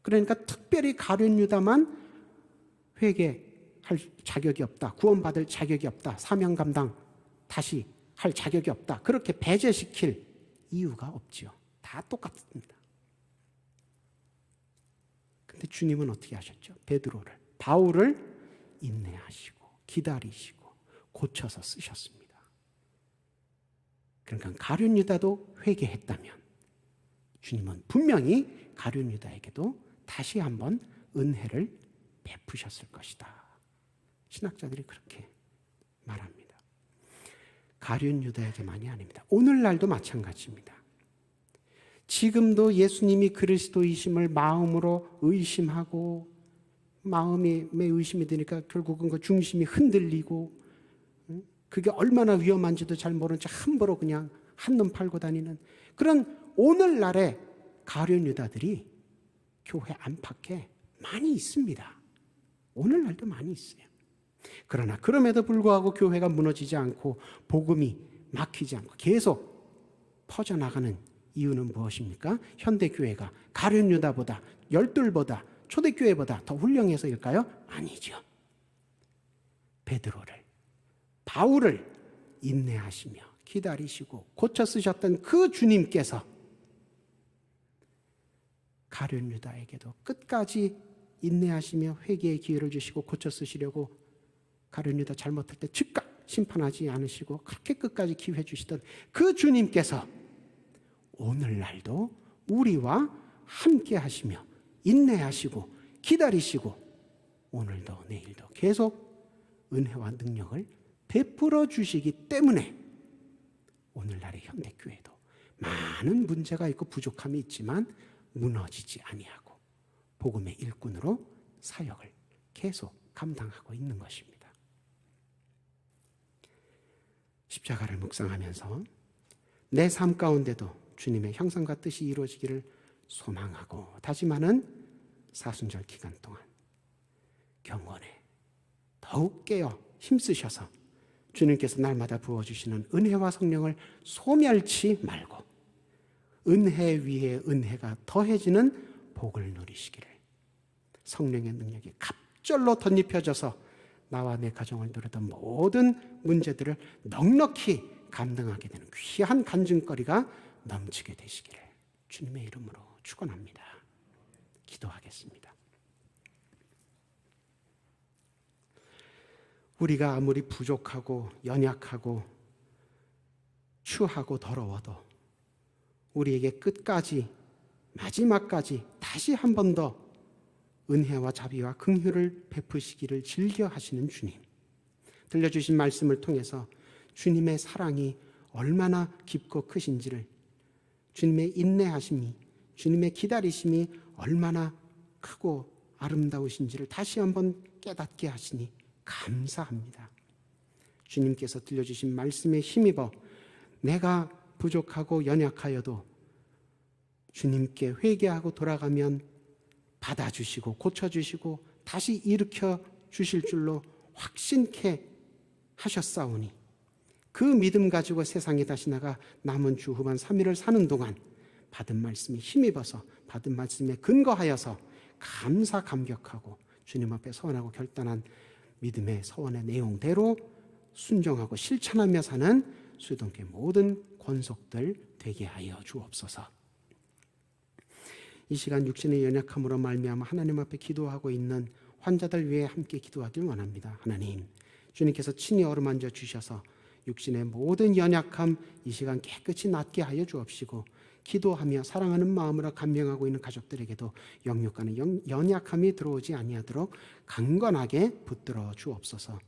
A: 그러니까 특별히 가룟 유다만 회개할 자격이 없다, 구원받을 자격이 없다, 사명 감당 다시 할 자격이 없다, 그렇게 배제시킬 이유가 없지요. 다 똑같습니다. 근데 주님은 어떻게 하셨죠? 베드로를, 바울을 인내하시고 기다리시고 고쳐서 쓰셨습니다. 그러니까 가룟 유다도 회개했다면 주님은 분명히 가룟 유다에게도 다시 한번 은혜를 베푸셨을 것이다. 신학자들이 그렇게 말합니다. 가룟 유다에게만이 아닙니다. 오늘날도 마찬가지입니다. 지금도 예수님이 그리스도이심을 마음으로 의심하고 마음에 의심이 되니까 결국은 그 중심이 흔들리고 그게 얼마나 위험한지도 잘 모른 채 함부로 그냥 한눈 팔고 다니는 그런 오늘날의 가룟 유다들이 교회 안팎에 많이 있습니다. 오늘날도 많이 있어요. 그러나 그럼에도 불구하고 교회가 무너지지 않고 복음이 막히지 않고 계속 퍼져나가는 이유는 무엇입니까? 현대교회가 가룟유다보다 열둘보다 초대교회보다 더 훌륭해서일까요? 아니죠. 베드로를, 바울을 인내하시며 기다리시고 고쳐 쓰셨던 그 주님께서 가룟유다에게도 끝까지 인내하시며 회개의 기회를 주시고 고쳐 쓰시려고 가룟유다 잘못할 때 즉각 심판하지 않으시고 그렇게 끝까지 기회 주시던 그 주님께서 오늘날도 우리와 함께 하시며 인내하시고 기다리시고 오늘도 내일도 계속 은혜와 능력을 베풀어 주시기 때문에 오늘날의 현대교회도 많은 문제가 있고 부족함이 있지만 무너지지 아니하고 복음의 일꾼으로 사역을 계속 감당하고 있는 것입니다. 십자가를 묵상하면서 내 삶 가운데도 주님의 형상과 뜻이 이루어지기를 소망하고 다짐하는 사순절 기간 동안 경건에 더욱 깨어 힘쓰셔서 주님께서 날마다 부어주시는 은혜와 성령을 소멸치 말고 은혜 위에 은혜가 더해지는 복을 누리시기를, 성령의 능력이 갑절로 덧입혀져서 나와 내 가정을 누르던 모든 문제들을 넉넉히 감당하게 되는 귀한 간증거리가 넘치게 되시기를 주님의 이름으로 축원합니다. 기도하겠습니다. 우리가 아무리 부족하고 연약하고 추하고 더러워도 우리에게 끝까지 마지막까지 다시 한 번 더 은혜와 자비와 긍휼을 베푸시기를 즐겨 하시는 주님, 들려주신 말씀을 통해서 주님의 사랑이 얼마나 깊고 크신지를, 주님의 인내하심이, 주님의 기다리심이 얼마나 크고 아름다우신지를 다시 한번 깨닫게 하시니 감사합니다. 주님께서 들려주신 말씀에 힘입어 내가 부족하고 연약하여도 주님께 회개하고 돌아가면 받아주시고 고쳐주시고 다시 일으켜 주실 줄로 확신케 하셨사오니 그 믿음 가지고 세상에 다시 나가 남은 주 후반 3일을 사는 동안 받은 말씀에 힘입어서 받은 말씀에 근거하여서 감사 감격하고 주님 앞에 서원하고 결단한 믿음의 서원의 내용대로 순종하고 실천하며 사는 수도동교회 모든 권속들 되게 하여 주옵소서. 이 시간 육신의 연약함으로 말미암아 하나님 앞에 기도하고 있는 환자들 위해 함께 기도하길 원합니다. 하나님, 주님께서 친히 어루만져 주셔서 육신의 모든 연약함 이 시간 깨끗이 낫게 하여 주옵시고, 기도하며 사랑하는 마음으로 감명하고 있는 가족들에게도 영육간의 연약함이 들어오지 아니하도록 강건하게 붙들어 주옵소서.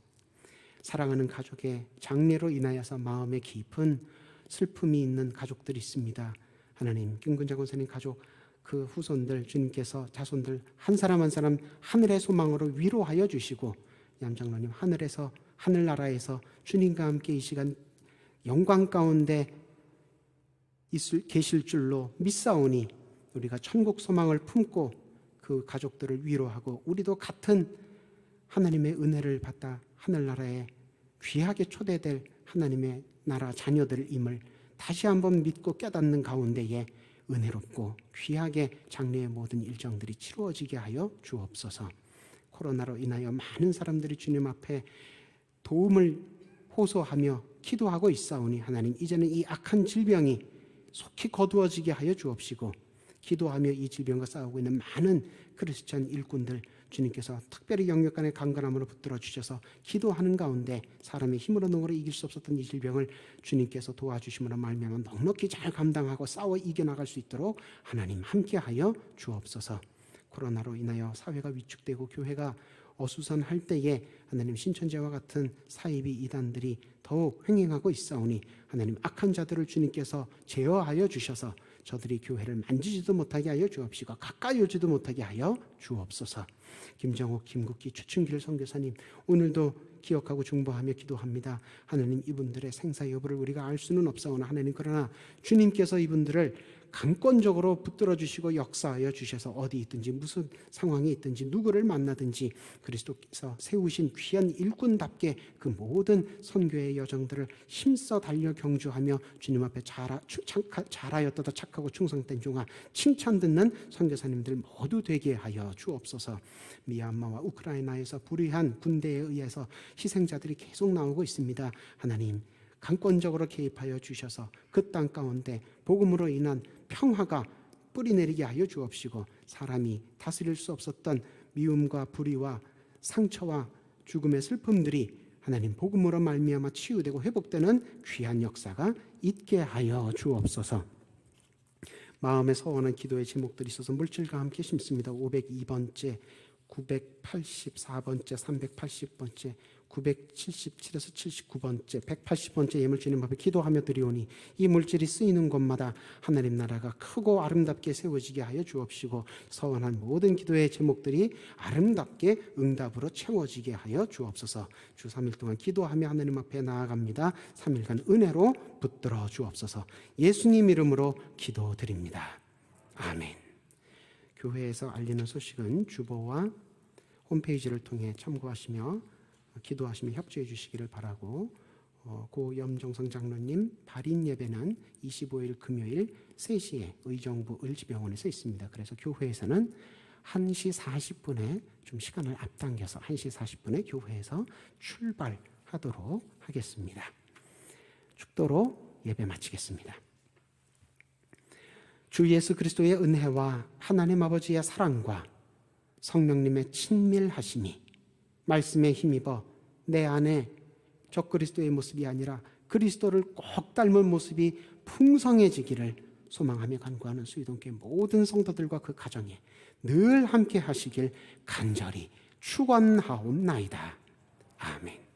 A: 사랑하는 가족의 장례로 인하여서 마음에 깊은 슬픔이 있는 가족들이 있습니다. 하나님, 김근자 권사님 가족 그 후손들, 주님께서 자손들 한 사람 한 사람 하늘의 소망으로 위로하여 주시고, 얌장로님 하늘에서 하늘나라에서 주님과 함께 이 시간 영광 가운데 계실 줄로 믿사오니 우리가 천국 소망을 품고 그 가족들을 위로하고 우리도 같은 하나님의 은혜를 받다 하늘나라에 귀하게 초대될 하나님의 나라 자녀들임을 다시 한번 믿고 깨닫는 가운데에 은혜롭고 귀하게 장래의 모든 일정들이 치루어지게 하여 주옵소서. 코로나로 인하여 많은 사람들이 주님 앞에 도움을 호소하며 기도하고 있사오니 하나님, 이제는 이 악한 질병이 속히 거두어지게 하여 주옵시고, 기도하며 이 질병과 싸우고 있는 많은 크리스찬 일꾼들 주님께서 특별히 영육간의 강건함으로 붙들어 주셔서 기도하는 가운데 사람의 힘으로 능으로 이길 수 없었던 이 질병을 주님께서 도와주심으로 말미암아 넉넉히 잘 감당하고 싸워 이겨나갈 수 있도록 하나님 함께하여 주옵소서. 코로나로 인하여 사회가 위축되고 교회가 어수선할 때에 하나님, 신천지와 같은 사이비 이단들이 더욱 횡행하고 있사오니 하나님, 악한 자들을 주님께서 제어하여 주셔서 저들이 교회를 만지지도 못하게 하여 주옵시고 가까이 오지도 못하게 하여 주옵소서. 김정옥, 김국기, 최춘길 선교사님 오늘도 기억하고 중보하며 기도합니다. 하나님, 이분들의 생사 여부를 우리가 알 수는 없사오나 하나님, 그러나 주님께서 이분들을 강권적으로 붙들어 주시고 역사하여 주셔서 어디 있든지 무슨 상황이 있든지 누구를 만나든지 그리스도께서 세우신 귀한 일꾼답게 그 모든 선교의 여정들을 힘써 달려 경주하며 주님 앞에 잘하였다 착하고 충성된 종아 칭찬 듣는 선교사님들 모두 되게 하여 주옵소서. 미얀마와 우크라이나에서 불의한 군대에 의해서 희생자들이 계속 나오고 있습니다. 하나님, 강권적으로 개입하여 주셔서 그 땅 가운데 복음으로 인한 평화가 뿌리내리게 하여 주옵시고, 사람이 다스릴 수 없었던 미움과 불의와 상처와 죽음의 슬픔들이 하나님 복음으로 말미암아 치유되고 회복되는 귀한 역사가 있게 하여 주옵소서. 마음에 서원한 기도의 제목들이 있어서 물질과 함께 심습니다. 502번째, 984번째, 380번째, 977에서 79번째, 180번째 예물 주님 앞에 기도하며 드리오니 이 물질이 쓰이는 곳마다 하나님 나라가 크고 아름답게 세워지게 하여 주옵시고, 서원한 모든 기도의 제목들이 아름답게 응답으로 채워지게 하여 주옵소서. 주 3일 동안 기도하며 하나님 앞에 나아갑니다. 3일간 은혜로 붙들어 주옵소서. 예수님 이름으로 기도드립니다. 아멘. 교회에서 알리는 소식은 주보와 홈페이지를 통해 참고하시며 기도하시며 협조해 주시기를 바라고, 고 염정성 장로님 발인 예배는 25일 금요일 3시에 의정부 을지병원에서 있습니다. 그래서 교회에서는 1시 40분에 좀 시간을 앞당겨서 1시 40분에 교회에서 출발하도록 하겠습니다. 축도로 예배 마치겠습니다. 주 예수 그리스도의 은혜와 하나님 아버지의 사랑과 성령님의 친밀하심이 말씀에 힘입어 내 안에 적그리스도의 모습이 아니라 그리스도를 꼭 닮은 모습이 풍성해지기를 소망하며 간구하는 수의동교회 모든 성도들과 그 가정에 늘 함께 하시길 간절히 축원하옵나이다. 아멘.